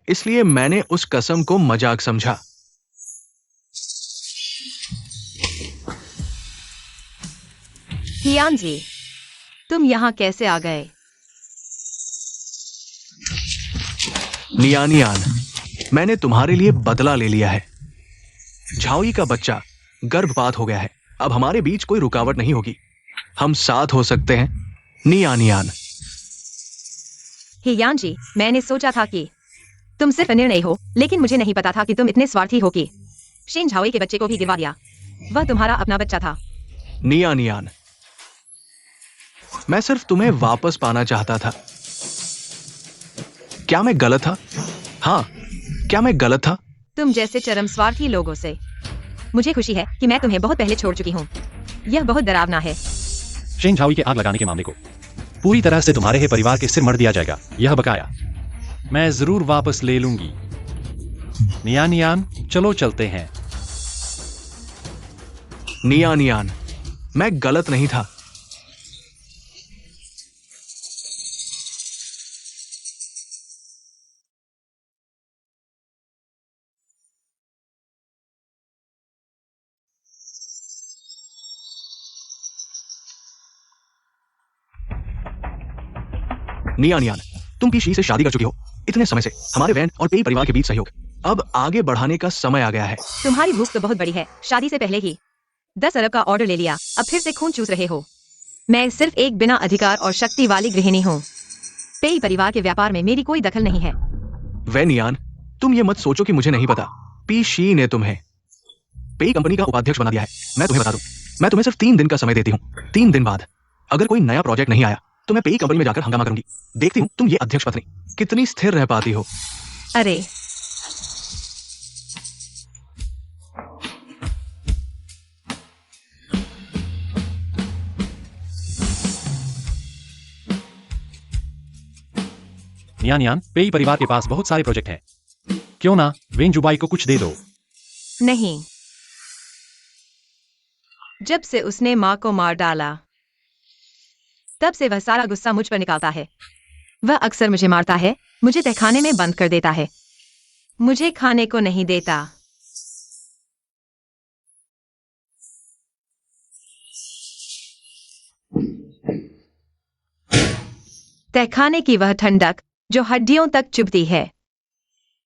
इसलिए मैंने उस कसम को मजाक समझा। हियांजी, तुम यहां कैसे आ गए? नियानियान, मैंने तुम्हारे लिए बदला ले लिया है। झाओई का बच्चा गर्भपात हो गया है। अब हमारे बीच कोई रुकावट नहीं होगी। हम साथ हो सकते हैं। नियानियान। हियांजी, मैंने सोचा था कि तुम सिर्फ निर्णय हो, लेकिन मुझे नहीं पता था कि तुम इतने स्वार्थी हो कि शेन झाओई के बच्चे को भी गिरवा दिया। वह तुम्हारा अपना बच्चा था। नियानियान, मैं सिर्फ तुम्हें वापस पाना चाहता था। क्या मैं गलत था? हाँ, क्या मैं गलत था? तुम जैसे चरम स्वार्थी लोगों से मुझे खुशी है कि मैं तुम्हें बहुत पहले छोड़ चुकी हूँ। यह बहुत डरावना है। शेन झाओई के आग लगाने के मामले को पूरी तरह से तुम्हारे ही परिवार के सिर मर दिया जाएगा। यह बकाया मैं जरूर वापस ले लूंगी। नियानियान, चलो चलते हैं। नियानियान, मैं गलत नहीं था। नियानियान, तुम पीशी से शादी कर चुकी हो। इतने समय से हमारे वैन और पेई परिवार के बीच सहयोग, अब आगे बढ़ाने का समय आ गया है। तुम्हारी भूख तो बहुत बड़ी है। शादी से पहले ही 10 अरब का ऑर्डर ले लिया, अब फिर से खून चूस रहे हो। मैं सिर्फ एक बिना अधिकार और शक्ति वाली गृहिणी हूँ। पेई परिवार के व्यापार में मेरी कोई दखल नहीं है। वैनियान, तुम ये मत सोचो कि मुझे नहीं पता। पीशी ने तुम्हें पेई कंपनी का उपाध्यक्ष बना दिया है। मैं तुम्हें बता दूं, मैं तुम्हें सिर्फ 3 दिन का समय देती हूँ। 3 दिन बाद अगर कोई नया प्रोजेक्ट नहीं आया तो मैं पेई कंपनी में जाकर हंगामा करूंगी। देखती हूँ तुम ये अध्यक्ष पत्नी कितनी स्थिर रह पाती हो। अरे नियान यान, पेई परिवार के पास बहुत सारे प्रोजेक्ट हैं। क्यों ना वेन जुबाई को कुछ दे दो। नहीं, जब से उसने माँ को मार डाला तब से वह सारा गुस्सा मुझ पर निकालता है। वह अक्सर मुझे मारता है, मुझे तहखाने में बंद कर देता है, मुझे खाने को नहीं देता। तहखाने की वह ठंडक जो हड्डियों तक चुभती है,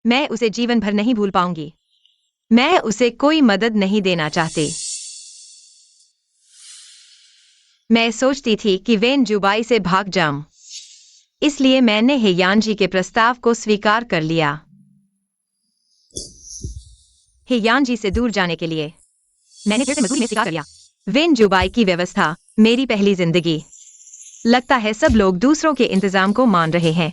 मैं उसे जीवन भर नहीं भूल पाऊंगी। मैं उसे कोई मदद नहीं देना चाहती। मैं सोचती थी कि वेन जुबाई से भाग जाऊं, इसलिए मैंने हेयानजी के प्रस्ताव को स्वीकार कर लिया। हेयानजी से दूर जाने के लिए मैंने फिर से मजबूरी में स्वीकार कर लिया। वेन जुबाई की व्यवस्था मेरी पहली जिंदगी। लगता है सब लोग दूसरों के इंतजाम को मान रहे हैं।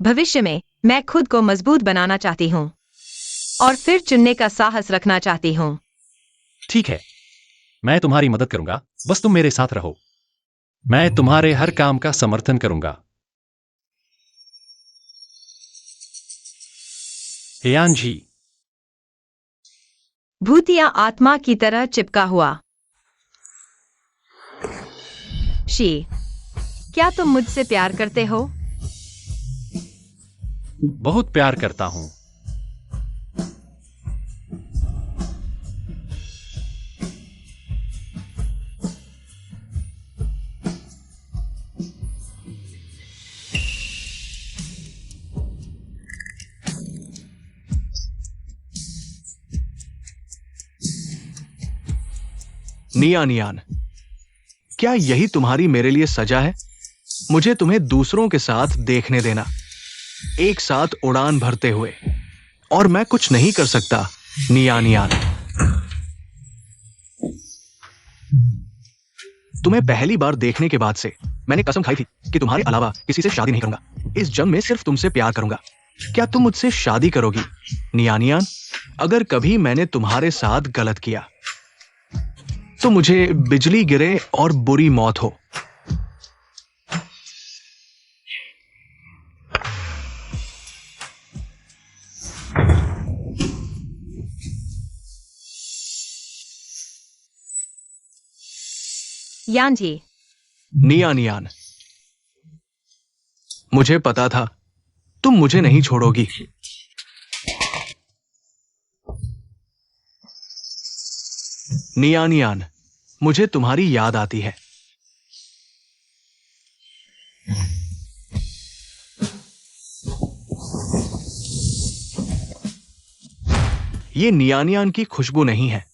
भविष्य में मैं खुद को मजबूत बनाना चाहती हूँ और फिर चुनने का साहस रखना चाहती हूँ। ठीक है, मैं तुम्हारी मदद करूंगा, बस तुम मेरे साथ रहो। मैं तुम्हारे हर काम का समर्थन करूंगा। हेयान जी। भूतिया आत्मा की तरह चिपका हुआ। क्या तुम मुझसे प्यार करते हो? बहुत प्यार करता हूं। नियान, क्या यही तुम्हारी मेरे लिए सजा है? मुझे तुम्हें दूसरों के साथ देखने देना, एक साथ उड़ान भरते हुए, और मैं कुछ नहीं कर सकता। नियान, तुम्हें पहली बार देखने के बाद से मैंने कसम खाई थी कि तुम्हारे अलावा किसी से शादी नहीं करूंगा। इस जन्म में सिर्फ तुमसे प्यार करूंगा। क्या तुम मुझसे शादी करोगी? नियान, अगर कभी मैंने तुम्हारे साथ गलत किया तो मुझे बिजली गिरे और बुरी मौत हो। यान जी। नियान, मुझे पता था तुम मुझे नहीं छोड़ोगी। नियान, मुझे तुम्हारी याद आती है। ये नियान की खुशबू नहीं है।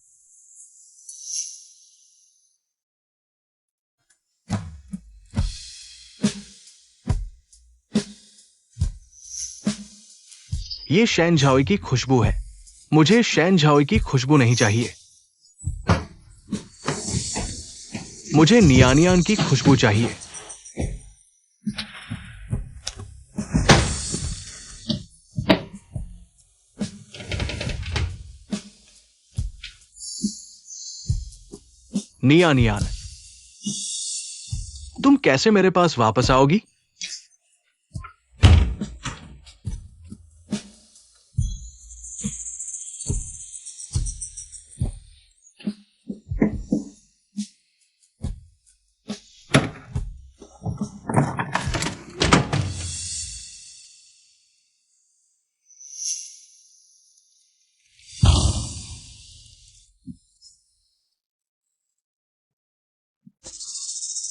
ये शैन झाओई की खुशबू है। मुझे शैन झाओई की खुशबू नहीं चाहिए। मुझे नियान की खुशबू चाहिए। नियान, तुम कैसे मेरे पास वापस आओगी?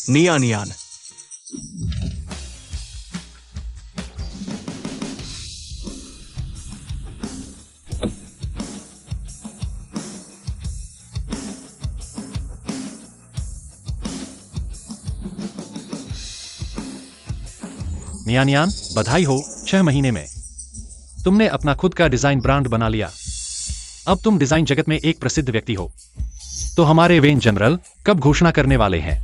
नियान, नियान, बधाई हो। 6 महीने में तुमने अपना खुद का डिजाइन ब्रांड बना लिया। अब तुम डिजाइन जगत में एक प्रसिद्ध व्यक्ति हो, तो हमारे वेन जनरल कब घोषणा करने वाले हैं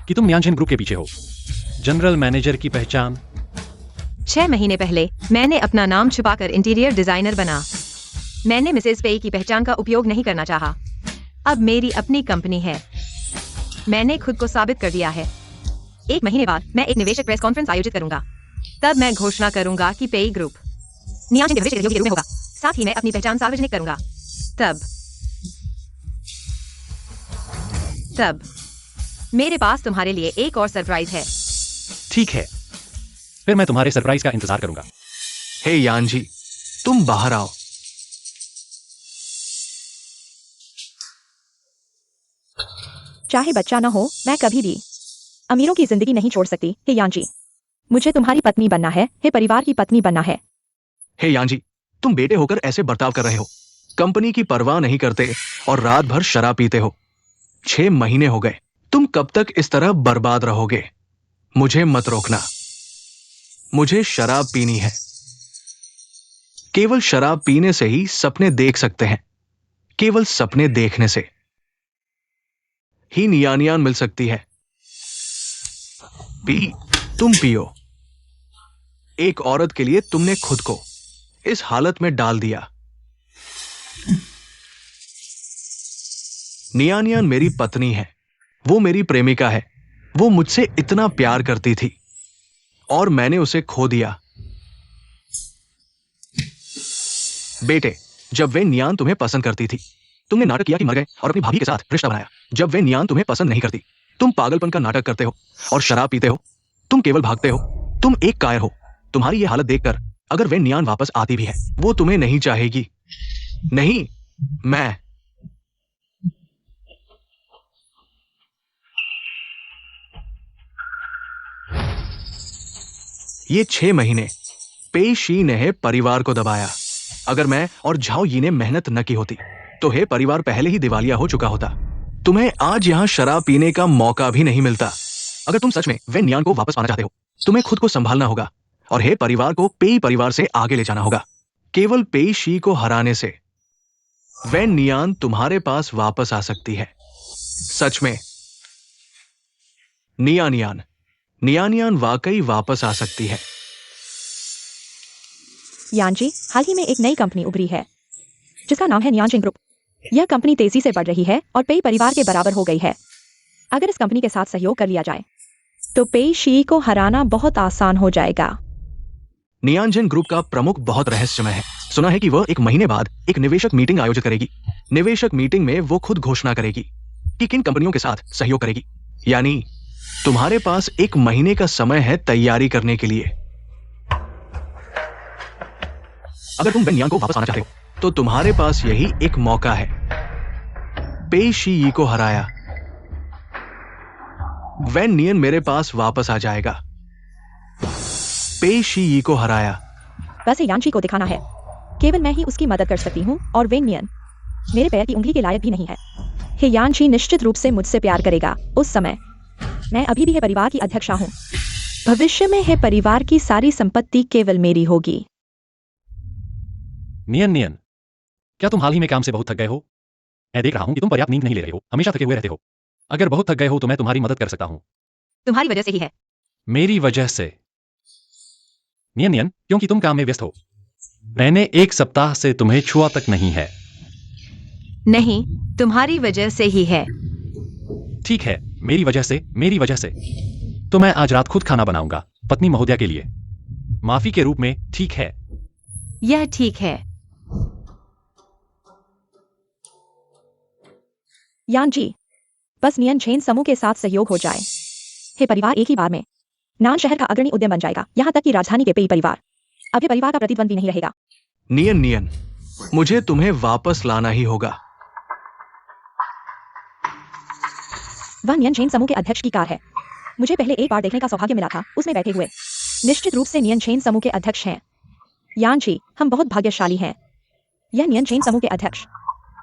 कि तुम न्यानजिन ग्रुप के पीछे हो? जनरल मैनेजर की पहचान? 6 महीने पहले मैंने अपना नाम छुपाकर इंटीरियर डिजाइनर बना। मैंने मिसेस पेई की पहचान का उपयोग नहीं करना चाहा। अब मेरी अपनी कंपनी है। मैंने खुद को साबित कर दिया है। 1 महीने बाद मैं एक निवेशक प्रेस कॉन्फ्रेंस आयोजित करूंगा। तब मैं घोषणा करूंगा कि पेई ग्रुप न्यानजिन के भविष्य के सहयोगी के रूप में होगा। साथ ही मैं अपनी पहचान सार्वजनिक करूंगा। तब मेरे पास तुम्हारे लिए एक और सरप्राइज है। ठीक है, फिर मैं तुम्हारे सरप्राइज का इंतजार करूंगा। हे यान जी, तुम बाहर आओ। चाहे बच्चा न हो, मैं कभी भी अमीरों की जिंदगी नहीं छोड़ सकती। हे यान जी, मुझे तुम्हारी पत्नी बनना है। हे परिवार की पत्नी बनना है। हे यान जी, तुम बेटे होकर ऐसे बर्ताव कर रहे हो, कंपनी की परवाह नहीं करते और रात भर शराब पीते हो। 6 महीने हो गए, तुम कब तक इस तरह बर्बाद रहोगे? मुझे मत रोकना। मुझे शराब पीनी है। केवल शराब पीने से ही सपने देख सकते हैं। केवल सपने देखने से ही नियानियान मिल सकती है। तुम पियो। एक औरत के लिए तुमने खुद को इस हालत में डाल दिया। नियानियान मेरी पत्नी है, वो मेरी प्रेमिका है। वो मुझसे इतना प्यार करती थी और मैंने उसे खो दिया। बेटे, जब वे नियान तुम्हें पसंद करती थी, तुमने नाटक किया कि मर गए और अपनी भाभी के साथ रिश्ता बनाया। जब वे नियान तुम्हें पसंद नहीं करती, तुम पागलपन का नाटक करते हो और शराब पीते हो। तुम केवल भागते हो। तुम एक कायर हो। तुम्हारी ये हालत देखकर अगर वे नियान वापस आती भी है, वो तुम्हें नहीं चाहेगी। नहीं, मैं। ये 6 महीने पेई शी ने परिवार को दबाया। अगर मैं और झाओ यी ने मेहनत न की होती तो हे परिवार पहले ही दिवालिया हो चुका होता। तुम्हें आज यहां शराब पीने का मौका भी नहीं मिलता। अगर तुम सच में वे नियान को वापस पाना चाहते हो, तुम्हें खुद को संभालना होगा और हे परिवार को पेई परिवार से आगे ले जाना होगा। केवल पेई शी को हराने से वे नियान तुम्हारे पास वापस आ सकती है। सच में नियानियान वाकई वापस आ सकती है। यान जी, हाल ही में एक नई कंपनी उभरी है जिसका नाम है न्यानजिन ग्रुप। यह कंपनी तेजी से बढ़ रही है और पेई परिवार के बराबर हो गई है। अगर इस कंपनी के साथ सहयोग कर लिया जाए तो पेई शी को हराना बहुत आसान हो जाएगा। नियानजिन ग्रुप का प्रमुख बहुत रहस्यमय है। सुना है कि वह 1 महीने बाद एक निवेशक मीटिंग आयोजित करेगी। निवेशक मीटिंग में वो खुद घोषणा करेगी कि किन कंपनियों के साथ सहयोग करेगी। यानी तुम्हारे पास 1 महीने का समय है तैयारी करने के लिए। अगर तुम वेन नियान को वापस आना चाहते हो तो तुम्हारे पास यही एक मौका है। पेई शी यी को हराया, वेन नियन मेरे पास वापस आ जाएगा। पेई शी यी को हराया। वैसे यान जी को दिखाना है केवल मैं ही उसकी मदद कर सकती हूँ और वेन नियन मेरे पैर की उंगली के लायक भी नहीं है। हे यान जी निश्चित रूप से मुझसे प्यार करेगा। उस समय मैं अभी भी है परिवार की अध्यक्षा हूँ। भविष्य में है परिवार की सारी संपत्ति केवल मेरी होगी। नियन, क्या तुम हाल ही में काम से बहुत थक गए हो? मैं देख रहा हूं कि तुम पर्याप्त नींद नहीं ले रहे हो, हमेशा थके हुए रहते हो। अगर बहुत थक गए हो तो मैं तुम्हारी मदद कर सकता हूं। तुम्हारी वजह से ही है। मेरी वजह से? नियन, क्योंकि तुम काम में व्यस्त हो। मैंने 1 सप्ताह से तुम्हें छुआ तक नहीं है। नहीं, तुम्हारी वजह से ही है। ठीक है, मेरी वजह से। तो मैं आज रात खुद खाना बनाऊंगा, पत्नी महोदया के लिए, माफी के रूप में। ठीक है? यह ठीक है। यान जी, बस नियन छेन समूह के साथ सहयोग हो जाए। हे परिवार एक ही बार में नान शहर का अग्रणी उद्यम बन जाएगा, यहाँ तक कि राजधानी के पेई परिवार अब ये परिवार का प्रतिद्वंदी नहीं रहेगा। नियन, मुझे तुम्हें वापस लाना ही होगा। वह नियन छेन समूह के अध्यक्ष की कार है। मुझे पहले एक बार देखने का सौभाग्य मिला था, उसमें बैठे हुए निश्चित रूप से नियन छेन समूह के अध्यक्ष हैं। यान जी, हम बहुत भाग्यशाली हैं। यह नियन छेन समूह के अध्यक्ष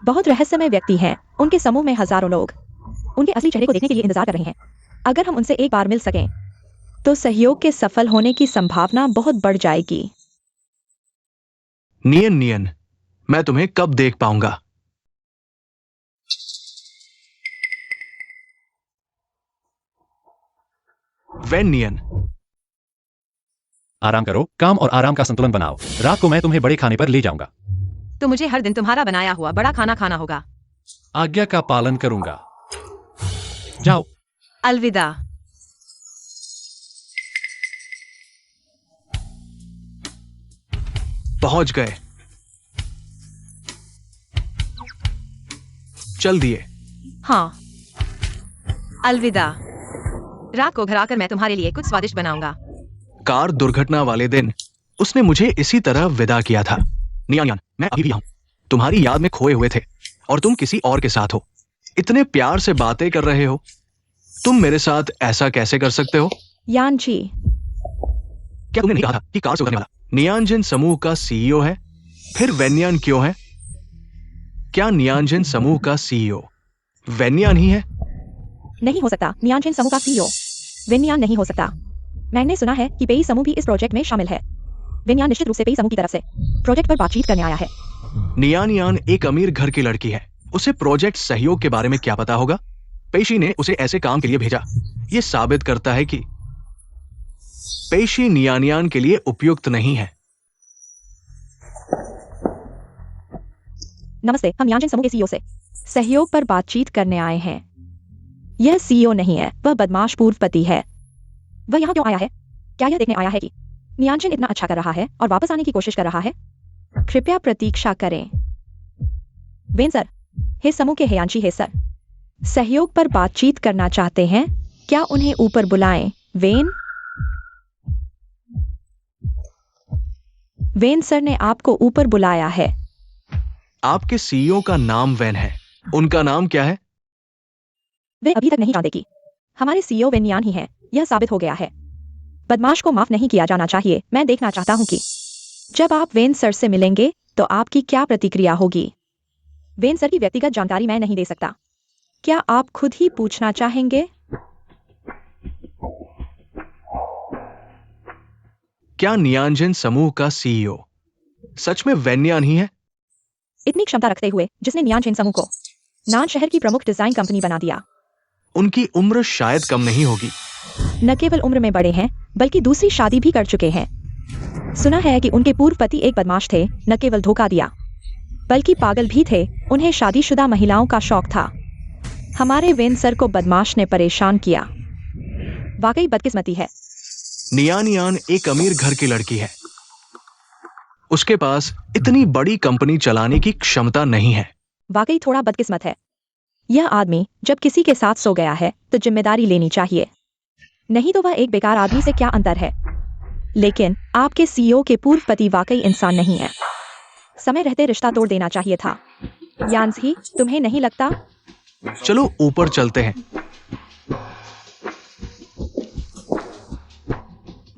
बहुत रहस्यमय व्यक्ति हैं। उनके समूह में हजारों लोग उनके असली चेहरे को देखने के लिए इंतजार कर रहे हैं। अगर हम उनसे एक बार मिल सकें तो सहयोग के सफल होने की संभावना बहुत बढ़ जाएगी। नियन, मैं तुम्हें कब देख पाऊंगा? वेन नियन, आराम करो, काम और आराम का संतुलन बनाओ। रात को मैं तुम्हें बड़े खाने पर ले जाऊंगा। तो मुझे हर दिन तुम्हारा बनाया हुआ बड़ा खाना खाना होगा। आज्ञा का पालन करूंगा। जाओ। अलविदा। पहुंच गए। चल दिए। हाँ, अलविदा। रात को घर आकर मैं तुम्हारे लिए कुछ स्वादिष्ट बनाऊंगा। कार दुर्घटना वाले दिन उसने मुझे इसी तरह विदा किया था। नियान, मैं अभी भी यहाँ हूं। तुम्हारी याद में खोए हुए थे और तुम किसी और के साथ हो। इतने प्यार से बातें कर रहे हो। तुम मेरे साथ ऐसा कैसे कर सकते हो? यान जी, क्या तुमने नहीं कहा था कि कार से उतरने वाला नियांजन समूह का सीईओ है? फिर वेन्यान क्यों है? क्या नियांजन समूह का सीईओ वेन्यान ही है? नहीं हो सकता। नियांजन समूह का सीईओ वेन्यान नहीं हो सकता। मैंने सुना है कि पेई समूह भी इस प्रोजेक्ट में शामिल है। वेन्यान निश्चित रूप से पेई समूह की तरफ से प्रोजेक्ट पर बातचीत करने आया है। नियान एक अमीर घर की लड़की है। उसे प्रोजेक्ट सहयोग के बारे में क्या पता होगा? पेशी ने उसे ऐसे काम के लिए भेजा। यह साबित करता है कि पेशी नियानियान के लिए उपयुक्त नहीं है। नमस्ते, हम नियांजन समूह के सीईओ से सहयोग पर बातचीत करने आए हैं। यह सीईओ नहीं है, वह बदमाश पूर्व पति है। वह यहाँ क्यों आया है? क्या यह देखने आया है कि नियांजन इतना अच्छा कर रहा है और वापस आने की कोशिश कर रहा है? कृपया प्रतीक्षा करें। वेन सर, हे समूह के हेयांशी हे सर, सहयोग पर बातचीत करना चाहते हैं। क्या उन्हें ऊपर बुलाएं? वेन सर ने आपको ऊपर बुलाया है। आपके सीईओ का नाम वेन है। उनका नाम क्या है? वे अभी तक नहीं जानते कि हमारे सीईओ वेन्यान ही हैं। यह साबित हो गया है। बदमाश को माफ नहीं किया जाना चाहिए। मैं देखना चाहता हूं कि जब आप वेन सर से मिलेंगे तो आपकी क्या प्रतिक्रिया होगी। वेन सर की व्यक्तिगत जानकारी मैं नहीं दे सकता। क्या आप खुद ही पूछना चाहेंगे? क्या नियांजन समूह का सीईओ सच में वेन्यान ही है? इतनी क्षमता रखते हुए जिसने नियांजन समूह को नान शहर की प्रमुख डिजाइन कंपनी बना दिया। उनकी उम्र शायद कम नहीं होगी। न केवल उम्र में बड़े हैं बल्कि दूसरी शादी भी कर चुके हैं। सुना है कि उनके पूर्व पति एक बदमाश थे। न केवल धोखा दिया बल्कि पागल भी थे। उन्हें शादीशुदा महिलाओं का शौक था। हमारे वेन सर को बदमाश ने परेशान किया। वाकई बदकिस्मती है। नियानियान एक अमीर घर की लड़की है। उसके पास इतनी बड़ी कंपनी चलाने की क्षमता नहीं है। वाकई थोड़ा बदकिस्मत है। यह आदमी जब किसी के साथ सो गया है तो जिम्मेदारी लेनी चाहिए, नहीं तो वह एक बेकार आदमी से क्या अंतर है। लेकिन आपके सीईओ के पूर्व पति वाकई इंसान नहीं है। समय रहते रिश्ता तोड़ देना चाहिए था। यान्सी, तुम्हें नहीं लगता? चलो ऊपर चलते हैं।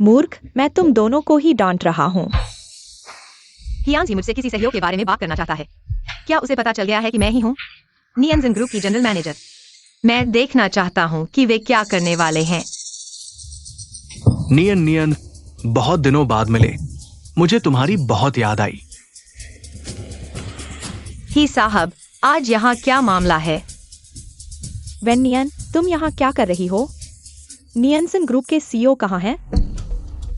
मूर्ख, मैं तुम दोनों को ही डांट रहा हूँ। हियांसी मुझसे किसी सहयोग के बारे में बात करना चाहता है। क्या उसे पता चल गया है कि मैं ही हूँ नियांजन ग्रुप की जनरल मैनेजर? मैं देखना चाहता हूँ कि वे क्या करने वाले हैं। नियन, बहुत दिनों बाद मिले। मुझे तुम्हारी बहुत याद आई। ही साहब, आज यहाँ क्या मामला है? वेन्यान, तुम यहाँ क्या कर रही हो? नियांजन ग्रुप के सीईओ कहाँ हैं?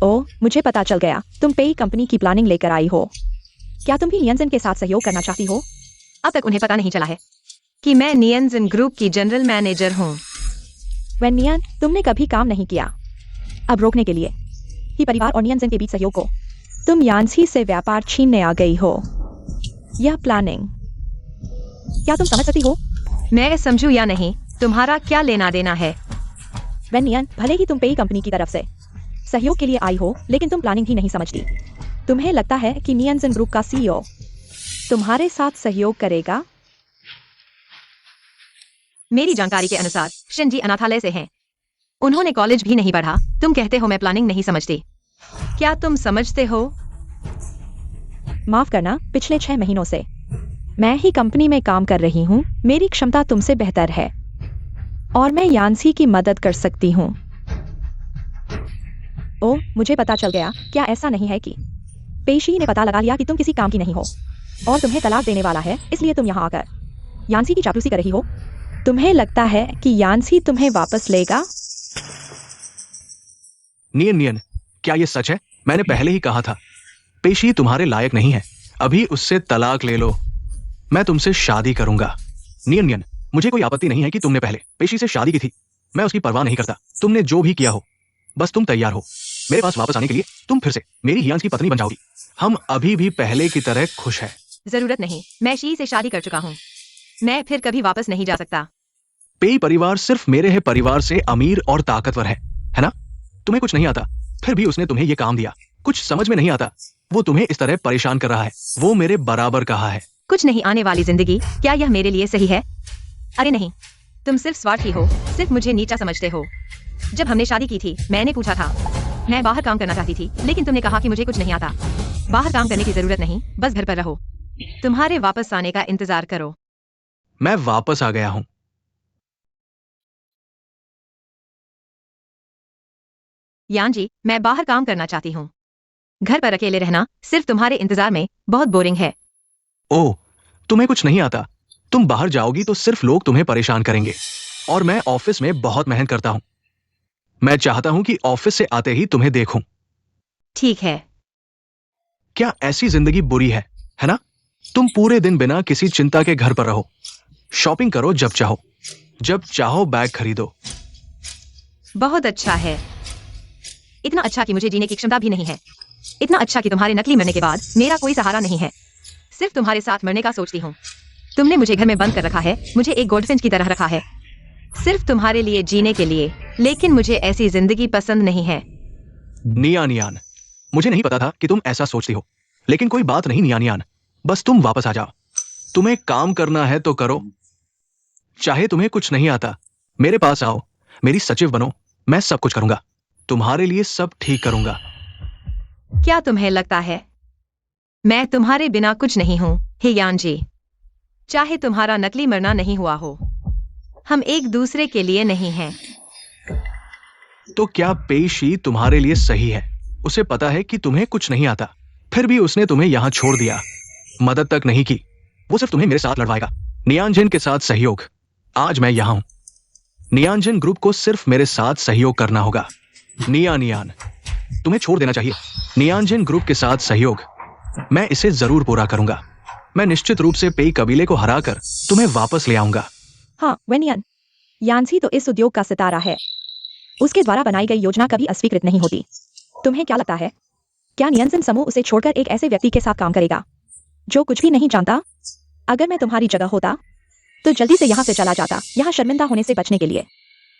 ओह, मुझे पता चल गया। तुम पेई कंपनी की प्लानिंग लेकर आई हो। क्या तुम भी नियांजन के साथ सहयोग करना चाहती हो? अब तक उन्हें पता नहीं चला है कि मैं नियांजन ग्रुप की जनरल मैनेजर हूँ। वेन्यान, तुमने कभी काम नहीं किया। अब रोकने के लिए ही परिवार और नियांजन के बीच सहयोग को तुम यान्सी से व्यापार छीनने आ गई हो। यह प्लानिंग, क्या तुम समझ सकती हो? मैं समझूं या नहीं, तुम्हारा क्या लेना देना है? वेन्यान, भले ही तुम पेई कंपनी की तरफ से सहयोग के लिए आई हो, लेकिन तुम प्लानिंग ही नहीं समझती। तुम्हें लगता है कि नियांजन ग्रुप का सीईओ तुम्हारे साथ सहयोग करेगा? मेरी जानकारी के अनुसार शिनजी अनाथालय से हैं। उन्होंने कॉलेज भी नहीं पढ़ा। तुम कहते हो मैं प्लानिंग नहीं समझती। क्या तुम समझते हो? माफ करना, पिछले 6 महीनों से मैं ही कंपनी में काम कर रही हूँ। मेरी क्षमता तुमसे बेहतर है और मैं यान्सी की मदद कर सकती हूँ। ओह, मुझे पता चल गया। क्या ऐसा नहीं है कि पेशी ने पता लगा लिया कि तुम किसी काम की नहीं हो? और तुम्हें तलाक देने वाला है, इसलिए तुम यहाँ आकर यांसी की चापलूसी कर रही हो। तुम्हें लगता है कि यांसी तुम्हें वापस लेगा? नियन नियन, क्या ये सच है? मैंने पहले ही कहा था पेशी तुम्हारे लायक नहीं है। अभी उससे तलाक ले लो, मैं तुमसे शादी करूंगा। नियन नियन, मुझे कोई आपत्ति नहीं है कि तुमने पहले पेशी से शादी की थी। मैं उसकी परवाह नहीं करता। तुमने जो भी किया हो, बस तुम तैयार हो मेरे पास वापस आने के लिए। तुम फिर से मेरी हियांस की पत्नी बन जाओगी। हम अभी भी पहले की तरह खुश हैं। जरूरत नहीं, मैं शी से शादी कर चुका हूँ। मैं फिर कभी वापस नहीं जा सकता। पेई परिवार सिर्फ मेरे है परिवार से अमीर और ताकतवर है ना? तुम्हें कुछ नहीं आता, फिर भी उसने तुम्हें यह काम दिया। कुछ समझ में नहीं आता, वो तुम्हें इस तरह परेशान कर रहा है। वो मेरे बराबर कहा है। कुछ नहीं आने वाली जिंदगी, क्या यह मेरे लिए सही है? अरे नहीं, तुम सिर्फ स्वार्थी हो, सिर्फ मुझे नीचा समझते हो। जब हमने शादी की थी, मैंने पूछा था, मैं बाहर काम करना चाहती थी, लेकिन तुमने कहा कि मुझे कुछ नहीं आता। बाहर काम करने की जरूरत नहीं, बस घर पर रहो। तुम्हारे वापस आने का इंतजार करो। मैं वापस आ गया हूं। यान जी, मैं बाहर काम करना चाहती हूँ। घर पर अकेले रहना सिर्फ तुम्हारे इंतजार में बहुत बोरिंग है। ओह, तुम्हें कुछ नहीं आता। तुम बाहर जाओगी तो सिर्फ लोग तुम्हें परेशान करेंगे। और मैं ऑफिस में बहुत मेहनत करता हूं। मैं चाहता हूं कि ऑफिस से आते ही तुम्हें देखूं। ठीक है। क्या ऐसी जिंदगी बुरी है ना? तुम पूरे दिन बिना किसी चिंता के घर पर रहो, शॉपिंग करो जब चाहो बैग खरीदो। बहुत अच्छा है। इतना अच्छा कि मुझे जीने की क्षमता भी नहीं है। इतना अच्छा कि तुम्हारे नकली मरने के बाद मेरा कोई सहारा नहीं है। सिर्फ तुम्हारे साथ मरने का सोचती हूँ। तुमने मुझे घर में बंद कर रखा है, मुझे एक गोल्डफिंच की तरह रखा है, सिर्फ तुम्हारे लिए जीने के लिए। लेकिन मुझे ऐसी जिंदगी पसंद नहीं है। नियान, मुझे नहीं पता था कि तुम ऐसा सोचती हो, लेकिन कोई बात नहीं नियान, बस तुम वापस आ जाओ। तुम्हें काम करना है तो करो, चाहे तुम्हें कुछ नहीं आता। मेरे पास आओ, मेरी सचिव बनो, मैं सब कुछ करूंगा। तुम्हारे लिए सब ठीक करूंगा। क्या तुम्हें लगता है मैं तुम्हारे बिना कुछ नहीं हूँ हियान जी? चाहे तुम्हारा नकली मरना नहीं हुआ हो, हम एक दूसरे के लिए नहीं हैं। तो क्या पेशी तुम्हारे लिए सही है? उसे पता है कि तुम्हें कुछ नहीं आता, फिर भी उसने तुम्हें यहां छोड़ दिया, मदद तक नहीं की। वो सिर्फ तुम्हें मेरे साथ लड़वाएगा। नियांजन के साथ सहयोग। आज मैं यहां हूं। नियांजन ग्रुप को सिर्फ मेरे साथ सहयोग करना होगा। नियान, तुम्हें छोड़ देना चाहिए। नियांजन ग्रुप के साथ सहयोग, मैं इसे जरूर पूरा करूंगा। मैं निश्चित रूप से पेई कबीले को हराकर तुम्हें वापस ले आऊंगा। हाँ वेनियन, यांसी तो इस उद्योग का सितारा है। उसके द्वारा बनाई गई योजना कभी अस्वीकृत नहीं होती। तुम्हें क्या लगता है, क्या नियंत्रण समूह उसे छोड़कर एक ऐसे व्यक्ति के साथ काम करेगा जो कुछ भी नहीं जानता? अगर मैं तुम्हारी जगह होता तो जल्दी से यहाँ से चला जाता, यहाँ शर्मिंदा होने से बचने के लिए।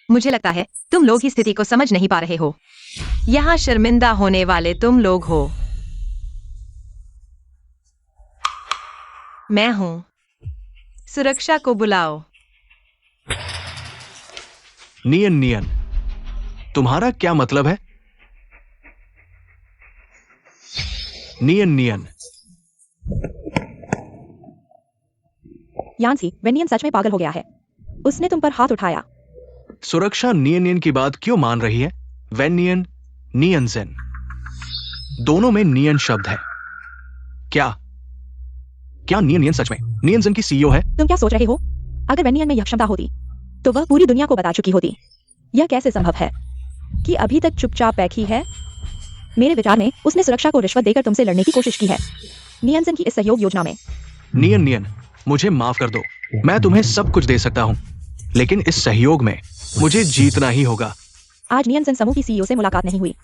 मुझे लगता है तुम लोग ही स्थिति को समझ नहीं पा रहे हो। यहाँ शर्मिंदा होने वाले तुम लोग हो। मैं हूं। सुरक्षा को बुलाओ। नियन, तुम्हारा क्या मतलब है? नियन, यांसी, वेनियन सच में पागल हो गया है। उसने तुम पर हाथ उठाया। सुरक्षा नियन की बात क्यों मान रही है? वेनियन, नियंजन, दोनों में नियन शब्द है। क्या नियन सच में नियंजन की सीईओ है? तुम क्या सोच रहे हो? अगर वेनियन में यह क्षमता होती तो वह पूरी दुनिया को बता चुकी होती। यह कैसे संभव है कि अभी तक चुपचाप बैठी है? मेरे विचार में उसने सुरक्षा को रिश्वत देकर तुमसे लड़ने की कोशिश की है, नियंजन की इस सहयोग योजना में। नियन, मुझे माफ कर दो। मैं तुम्हें सब कुछ दे सकता हूं, लेकिन इस सहयोग में मुझे जीतना ही होगा। आज नियंजन समूह की सीईओ से मुलाकात नहीं हुई।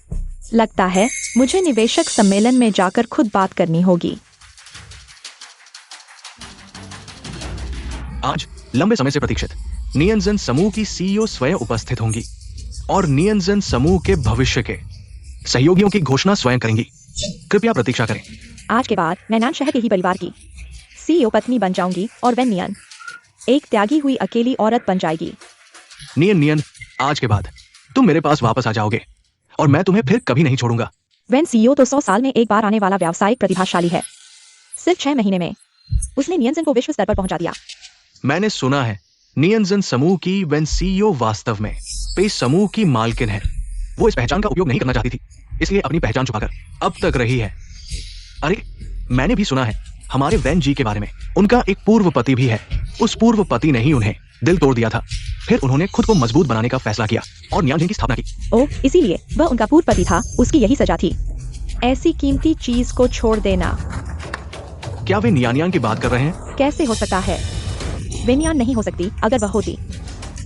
लगता है मुझे निवेशक सम्मेलन में जाकर खुद बात करनी होगी। आज लंबे समय से प्रतीक्षित नियंजन समूह की सीईओ स्वयं उपस्थित होंगी और नियंजन समूह के भविष्य के सहयोगियों की घोषणा स्वयं करेंगी। कृपया प्रतीक्षा करें। आज के बाद मैं नान शहर के ही परिवार की सीईओ पत्नी बन जाऊंगी और वेनियन एक त्यागी हुई अकेली औरत बन जाएगी। नियन, आज के बाद तुम मेरे पास वापस आ जाओगे और मैं तुम्हें फिर कभी नहीं छोड़ूंगा। वेन सीईओ तो 100 साल में एक बार आने वाला व्यावसायिक प्रतिभाशाली है। सिर्फ 6 महीने में उसने नियंजन को विश्व स्तर पर पहुंचा दिया। मैंने सुना है नियंजन समूह की वेन सीईओ वास्तव में पे समूह की मालकिन है। वो इस पहचान का उपयोग नहीं करना चाहती थी, इसलिए अपनी पहचान छुपाकर अब तक रही है। अरे, मैंने भी सुना है हमारे वैन जी के बारे में। उनका एक पूर्व पति भी है। उस पूर्व पति ने ही उन्हें दिल तोड़ दिया था। फिर उन्होंने खुद को मजबूत बनाने का फैसला किया और नियांजिन की स्थापना की। ओह, इसीलिए वह उनका पूर्व पति था, उसकी यही सजा थी। ऐसी कीमती चीज को छोड़ देना क्या वे नियानियान की बात कर रहे हैं? कैसे हो सकता है? वेनियान नहीं हो सकती। अगर वह होती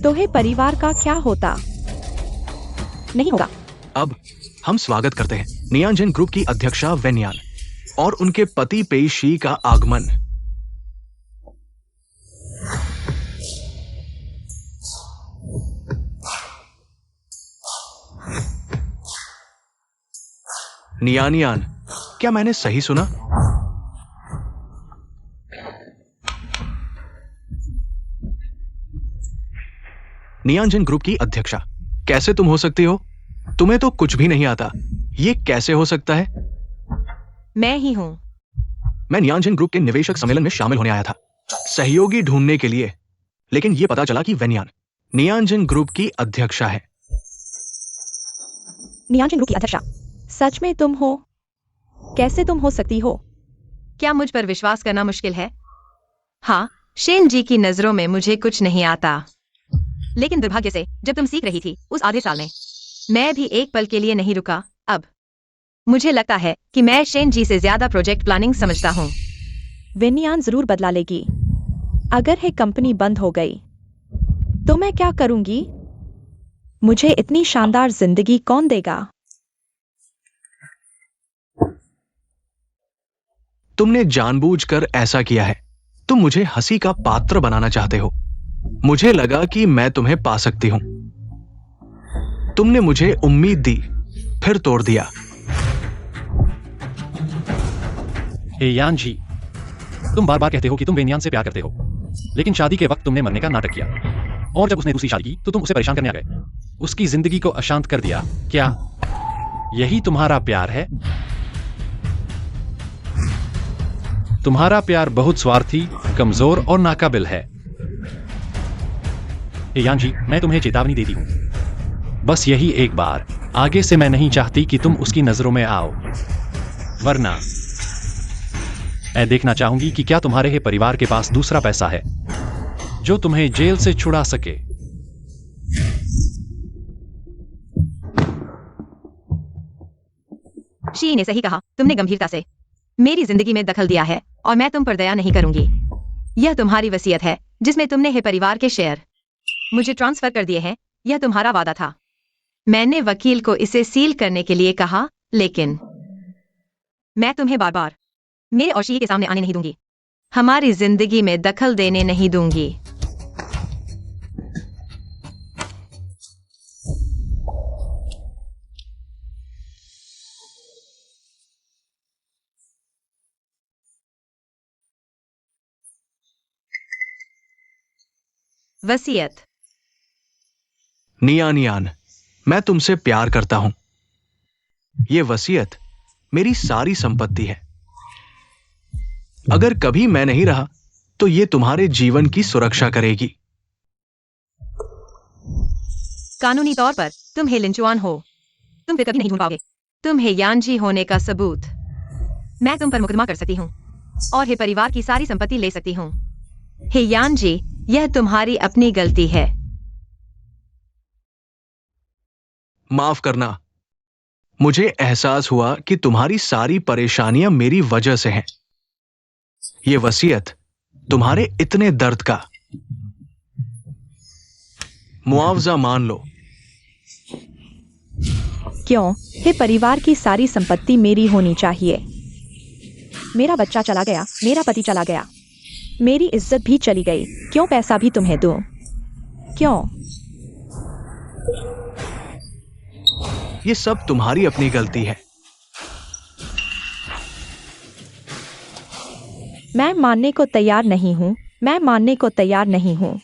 तो हे परिवार का क्या होता? नहीं होगा। अब हम स्वागत करते हैं नियांजिन ग्रुप की अध्यक्षा वेन्यान और उनके पति पेई शी का आगमन। नियानियान, क्या मैंने सही सुना? नियांजिन ग्रुप की अध्यक्षा, कैसे तुम हो सकती हो? तुम्हें तो कुछ भी नहीं आता। ये कैसे हो सकता है? मैं ही हूं। मैं नियांजिन ग्रुप के निवेशक सम्मेलन में शामिल होने आया था, सहयोगी ढूंढने के लिए, लेकिन यह पता चला कि वेन्यान नियांजिन ग्रुप की अध्यक्षा है। नियांजिन ग्रुप की अध्यक्षा? सच में तुम हो? कैसे तुम हो सकती हो? क्या मुझ पर विश्वास करना मुश्किल है? हाँ, शेन जी की नजरों में मुझे कुछ नहीं आता। लेकिन दुर्भाग्य से जब तुम सीख रही थी उस आधे साल में, मैं भी एक पल के लिए नहीं रुका। अब मुझे लगता है कि मैं शेन जी से ज्यादा प्रोजेक्ट प्लानिंग समझता हूँ। वेनियान जरूर बदला लेगी। अगर है कंपनी बंद हो गई तो मैं क्या करूंगी? मुझे इतनी शानदार जिंदगी कौन देगा? तुमने जानबूझकर ऐसा किया है। तुम मुझे हंसी का पात्र बनाना चाहते हो। मुझे लगा कि मैं तुम्हें पा सकती हूं। तुमने मुझे उम्मीद दी, फिर तोड़ दिया। हे यान जी, तुम बार बार कहते हो कि तुम वेनियान से प्यार करते हो, लेकिन शादी के वक्त तुमने मरने का नाटक किया, और जब उसने दूसरी शादी की तो तुम उसे परेशान करने आ गए, उसकी जिंदगी को अशांत कर दिया। क्या यही तुम्हारा प्यार है? तुम्हारा प्यार बहुत स्वार्थी, कमजोर और नाकाबिल है। हे यान जी, मैं तुम्हें चेतावनी देती हूं, बस यही एक बार। आगे से मैं नहीं चाहती कि तुम उसकी नजरों में आओ, वरना मैं देखना चाहूंगी कि क्या तुम्हारे ही परिवार के पास दूसरा पैसा है जो तुम्हें जेल से छुड़ा सके। शी ने सही कहा। तुमने गंभीरता से मेरी जिंदगी में दखल दिया है और मैं तुम पर दया नहीं करूंगी। यह तुम्हारी वसीयत है जिसमें तुमने हे परिवार के शेयर मुझे ट्रांसफर कर दिए हैं। यह तुम्हारा वादा था। मैंने वकील को इसे सील करने के लिए कहा, लेकिन मैं तुम्हें बार बार मेरे और शी के सामने आने नहीं दूंगी। हमारी जिंदगी में दखल देने नहीं दूंगी। वसीयत। नियानियान, मैं तुमसे प्यार करता हूं। यह वसीयत मेरी सारी संपत्ति है। अगर कभी मैं नहीं रहा तो यह तुम्हारे जीवन की सुरक्षा करेगी। कानूनी तौर पर तुम हे लिंचुआन हो। तुम फिर कभी नहीं ढूंढ पाओगे। तुम हे यानजी होने का सबूत। मैं तुम पर मुकदमा कर सकती हूँ और हे परिवार की सारी संपत्ति ले सकती हूँ। हे यानजी, यह तुम्हारी अपनी गलती है। माफ करना। मुझे एहसास हुआ कि तुम्हारी सारी परेशानियां मेरी वजह से हैं। यह वसीयत तुम्हारे इतने दर्द का मुआवजा मान लो। क्यों? हे परिवार की सारी संपत्ति मेरी होनी चाहिए। मेरा बच्चा चला गया, मेरा पति चला गया, मेरी इज्जत भी चली गई। क्यों पैसा भी तुम्हें दूं? क्यों? ये सब तुम्हारी अपनी गलती है। मैं मानने को तैयार नहीं हूं। मैं मानने को तैयार नहीं हूं।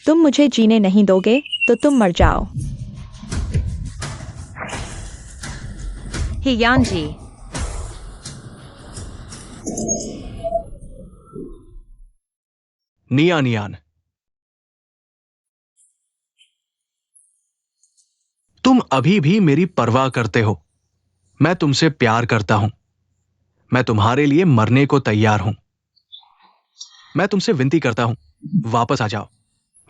तुम मुझे जीने नहीं दोगे तो तुम मर जाओ। हे यानजी, नियानियान, तुम अभी भी मेरी परवाह करते हो। मैं तुमसे प्यार करता हूं। मैं तुम्हारे लिए मरने को तैयार हूं। मैं तुमसे विनती करता हूं, वापस आ जाओ।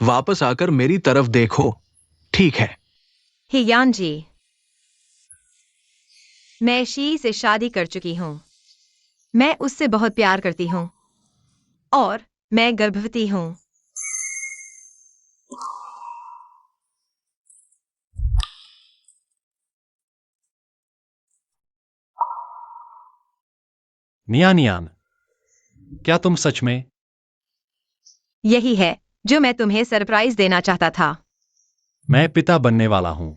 वापस आकर मेरी तरफ देखो, ठीक है? हियान जी, मैं शी से शादी कर चुकी हूँ। मैं उससे बहुत प्यार करती हूँ और मैं गर्भवती हूँ। नियान नियान, क्या तुम सच में? यही है जो मैं तुम्हें सरप्राइज देना चाहता था। मैं पिता बनने वाला हूं।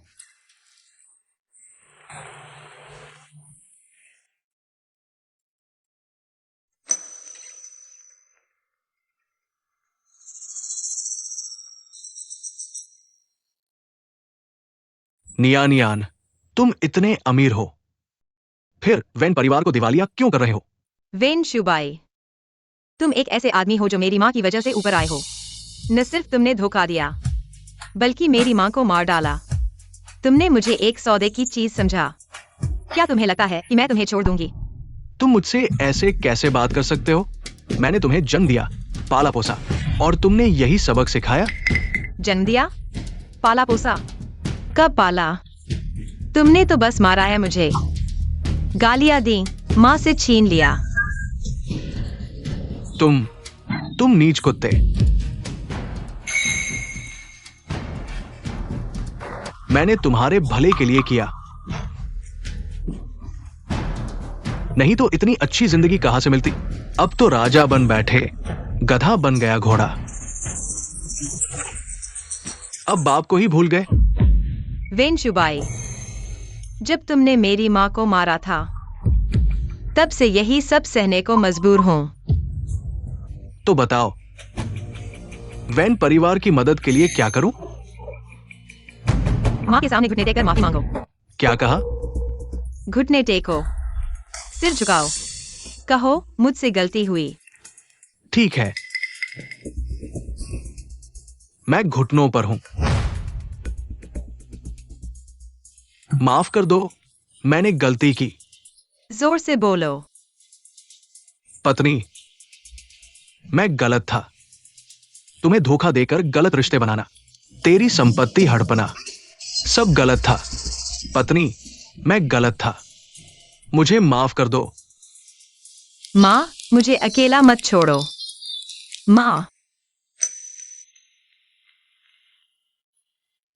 नियान, तुम इतने अमीर हो, फिर वैन परिवार को दिवालिया क्यों कर रहे हो? वेन शुबाई, तुम एक ऐसे आदमी हो जो मेरी माँ की वजह से ऊपर आए हो। न सिर्फ तुमने धोखा दिया, बल्कि मेरी माँ को मार डाला। तुमने मुझे एक सौदे की चीज समझा। क्या तुम्हें लगता है कि मैं तुम्हें छोड़ दूंगी? तुम मुझसे ऐसे कैसे बात कर सकते हो? मैंने तुम्हें जन्म दिया, पाला पोसा, और तुमने यही सबक सिखाया? जन्म दिया, पाला पोसा? कब पाला? तुमने तो बस मारा है मुझे, गालियां दी, माँ से छीन लिया। तुम नीच कुत्ते। मैंने तुम्हारे भले के लिए किया, नहीं तो इतनी अच्छी जिंदगी कहां से मिलती? अब तो राजा बन बैठे, गधा बन गया घोड़ा। अब बाप को ही भूल गए। वेन शुबाई, जब तुमने मेरी माँ को मारा था, तब से यही सब सहने को मजबूर हूं। तो बताओ, वैन परिवार की मदद के लिए क्या करूं? माँ के सामने घुटने टेकर माफी मांगो। क्या कहा? घुटने टेको, सिर झुकाओ, कहो मुझसे गलती हुई। ठीक है, मैं घुटनों पर हूं। माफ कर दो, मैंने गलती की। जोर से बोलो। पत्नी, मैं गलत था। तुम्हें धोखा देकर गलत रिश्ते बनाना, तेरी संपत्ति हड़पना, सब गलत था। पत्नी, मैं गलत था। मुझे माफ कर दो। माँ, मुझे अकेला मत छोड़ो। माँ,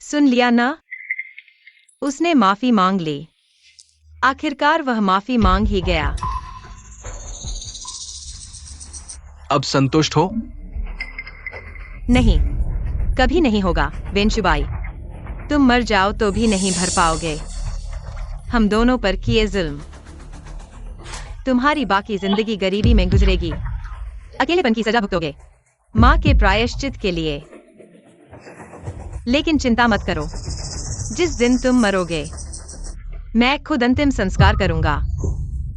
सुन लिया ना? उसने माफी मांग ली। आखिरकार वह माफी मांग ही गया। अब संतुष्ट हो? नहीं, कभी नहीं होगा वेन शुबाई। तुम मर जाओ तो भी नहीं भर पाओगे हम दोनों पर किए जुल्म। तुम्हारी बाकी जिंदगी गरीबी में गुजरेगी, अकेलेपन की सजा भुगतोगे, माँ के प्रायश्चित के लिए। लेकिन चिंता मत करो, जिस दिन तुम मरोगे, मैं खुद अंतिम संस्कार करूंगा।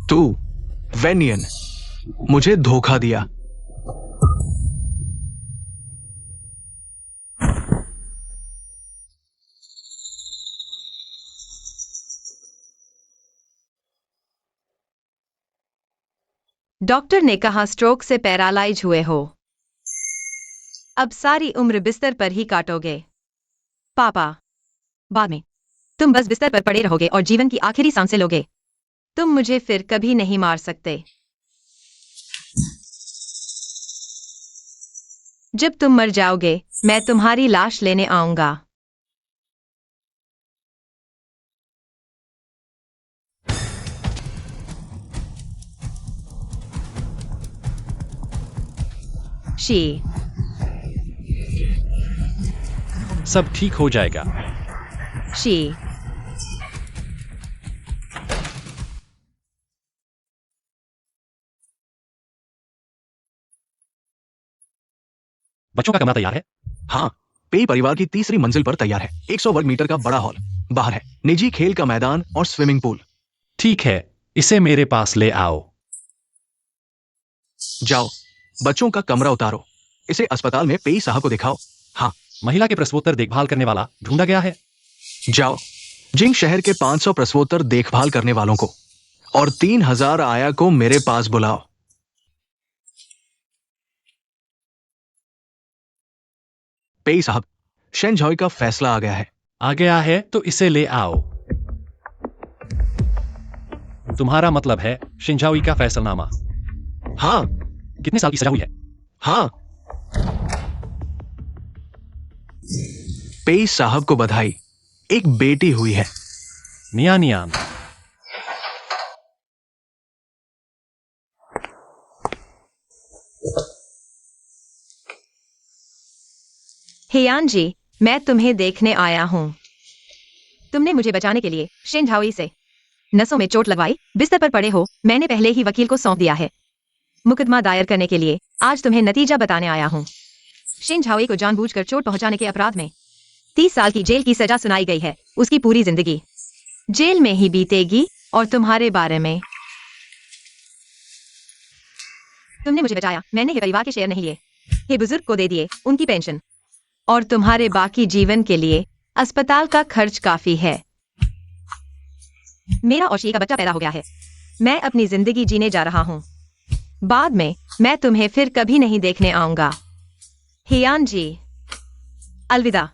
तू, वेनियन, मुझे धोखा दिया। डॉक्टर ने कहा स्ट्रोक से पैरालाइज हुए हो। अब सारी उम्र बिस्तर पर ही काटोगे। पापा, बाद में तुम बस बिस्तर पर पड़े रहोगे और जीवन की आखिरी सांसें लोगे। तुम मुझे फिर कभी नहीं मार सकते। जब तुम मर जाओगे, मैं तुम्हारी लाश लेने आऊंगा। शी, सब ठीक हो जाएगा। शी, बच्चों का कमरा तैयार है? हाँ, पेई परिवार की तीसरी मंजिल पर तैयार है। 100 वर्ग मीटर का बड़ा हॉल, बाहर है निजी खेल का मैदान और स्विमिंग पूल। ठीक है, इसे मेरे पास ले आओ। जाओ, बच्चों का कमरा उतारो। इसे अस्पताल में पेई साहब को दिखाओ। हाँ, महिला के प्रसवोत्तर देखभाल करने वाला ढूंढा गया है। जाओ, जिंग शहर के 500 प्रसवोत्तर देखभाल करने वालों को और 3000 आया को मेरे पास बुलाओ। पेई साहब, शेनझाओई का फैसला आ गया है। आ गया है तो इसे ले आओ। तुम्हारा मतलब है शिंझाओई का फैसलनामा। हाँ। कितने साल की सजा हुई है? हाँ। पेई साहब को बधाई, एक बेटी हुई है। निया नियान। हियान जी, मैं तुम्हें देखने आया हूं। तुमने मुझे बचाने के लिए शेनझाओई से नसों में चोट लगवाई, बिस्तर पर पड़े हो। मैंने पहले ही वकील को सौंप दिया है मुकदमा दायर करने के लिए। आज तुम्हें नतीजा बताने आया हूं। शेनझाओई को जानबूझकर चोट पहुंचाने के अपराध में 30 साल की जेल की सजा सुनाई गई है। उसकी पूरी जिंदगी जेल में ही बीतेगी। और तुम्हारे बारे में, तुमने मुझे बचाया, मैंने ही परिवार के शेयर नहीं लिए, हे बुजुर्ग को दे दिए उनकी पेंशन, और तुम्हारे बाकी जीवन के लिए अस्पताल का खर्च काफी है। मेरा और शी का बच्चा पैदा हो गया है। मैं अपनी जिंदगी जीने जा रहा हूं। बाद में मैं तुम्हें फिर कभी नहीं देखने आऊंगा। हियान जी, अलविदा।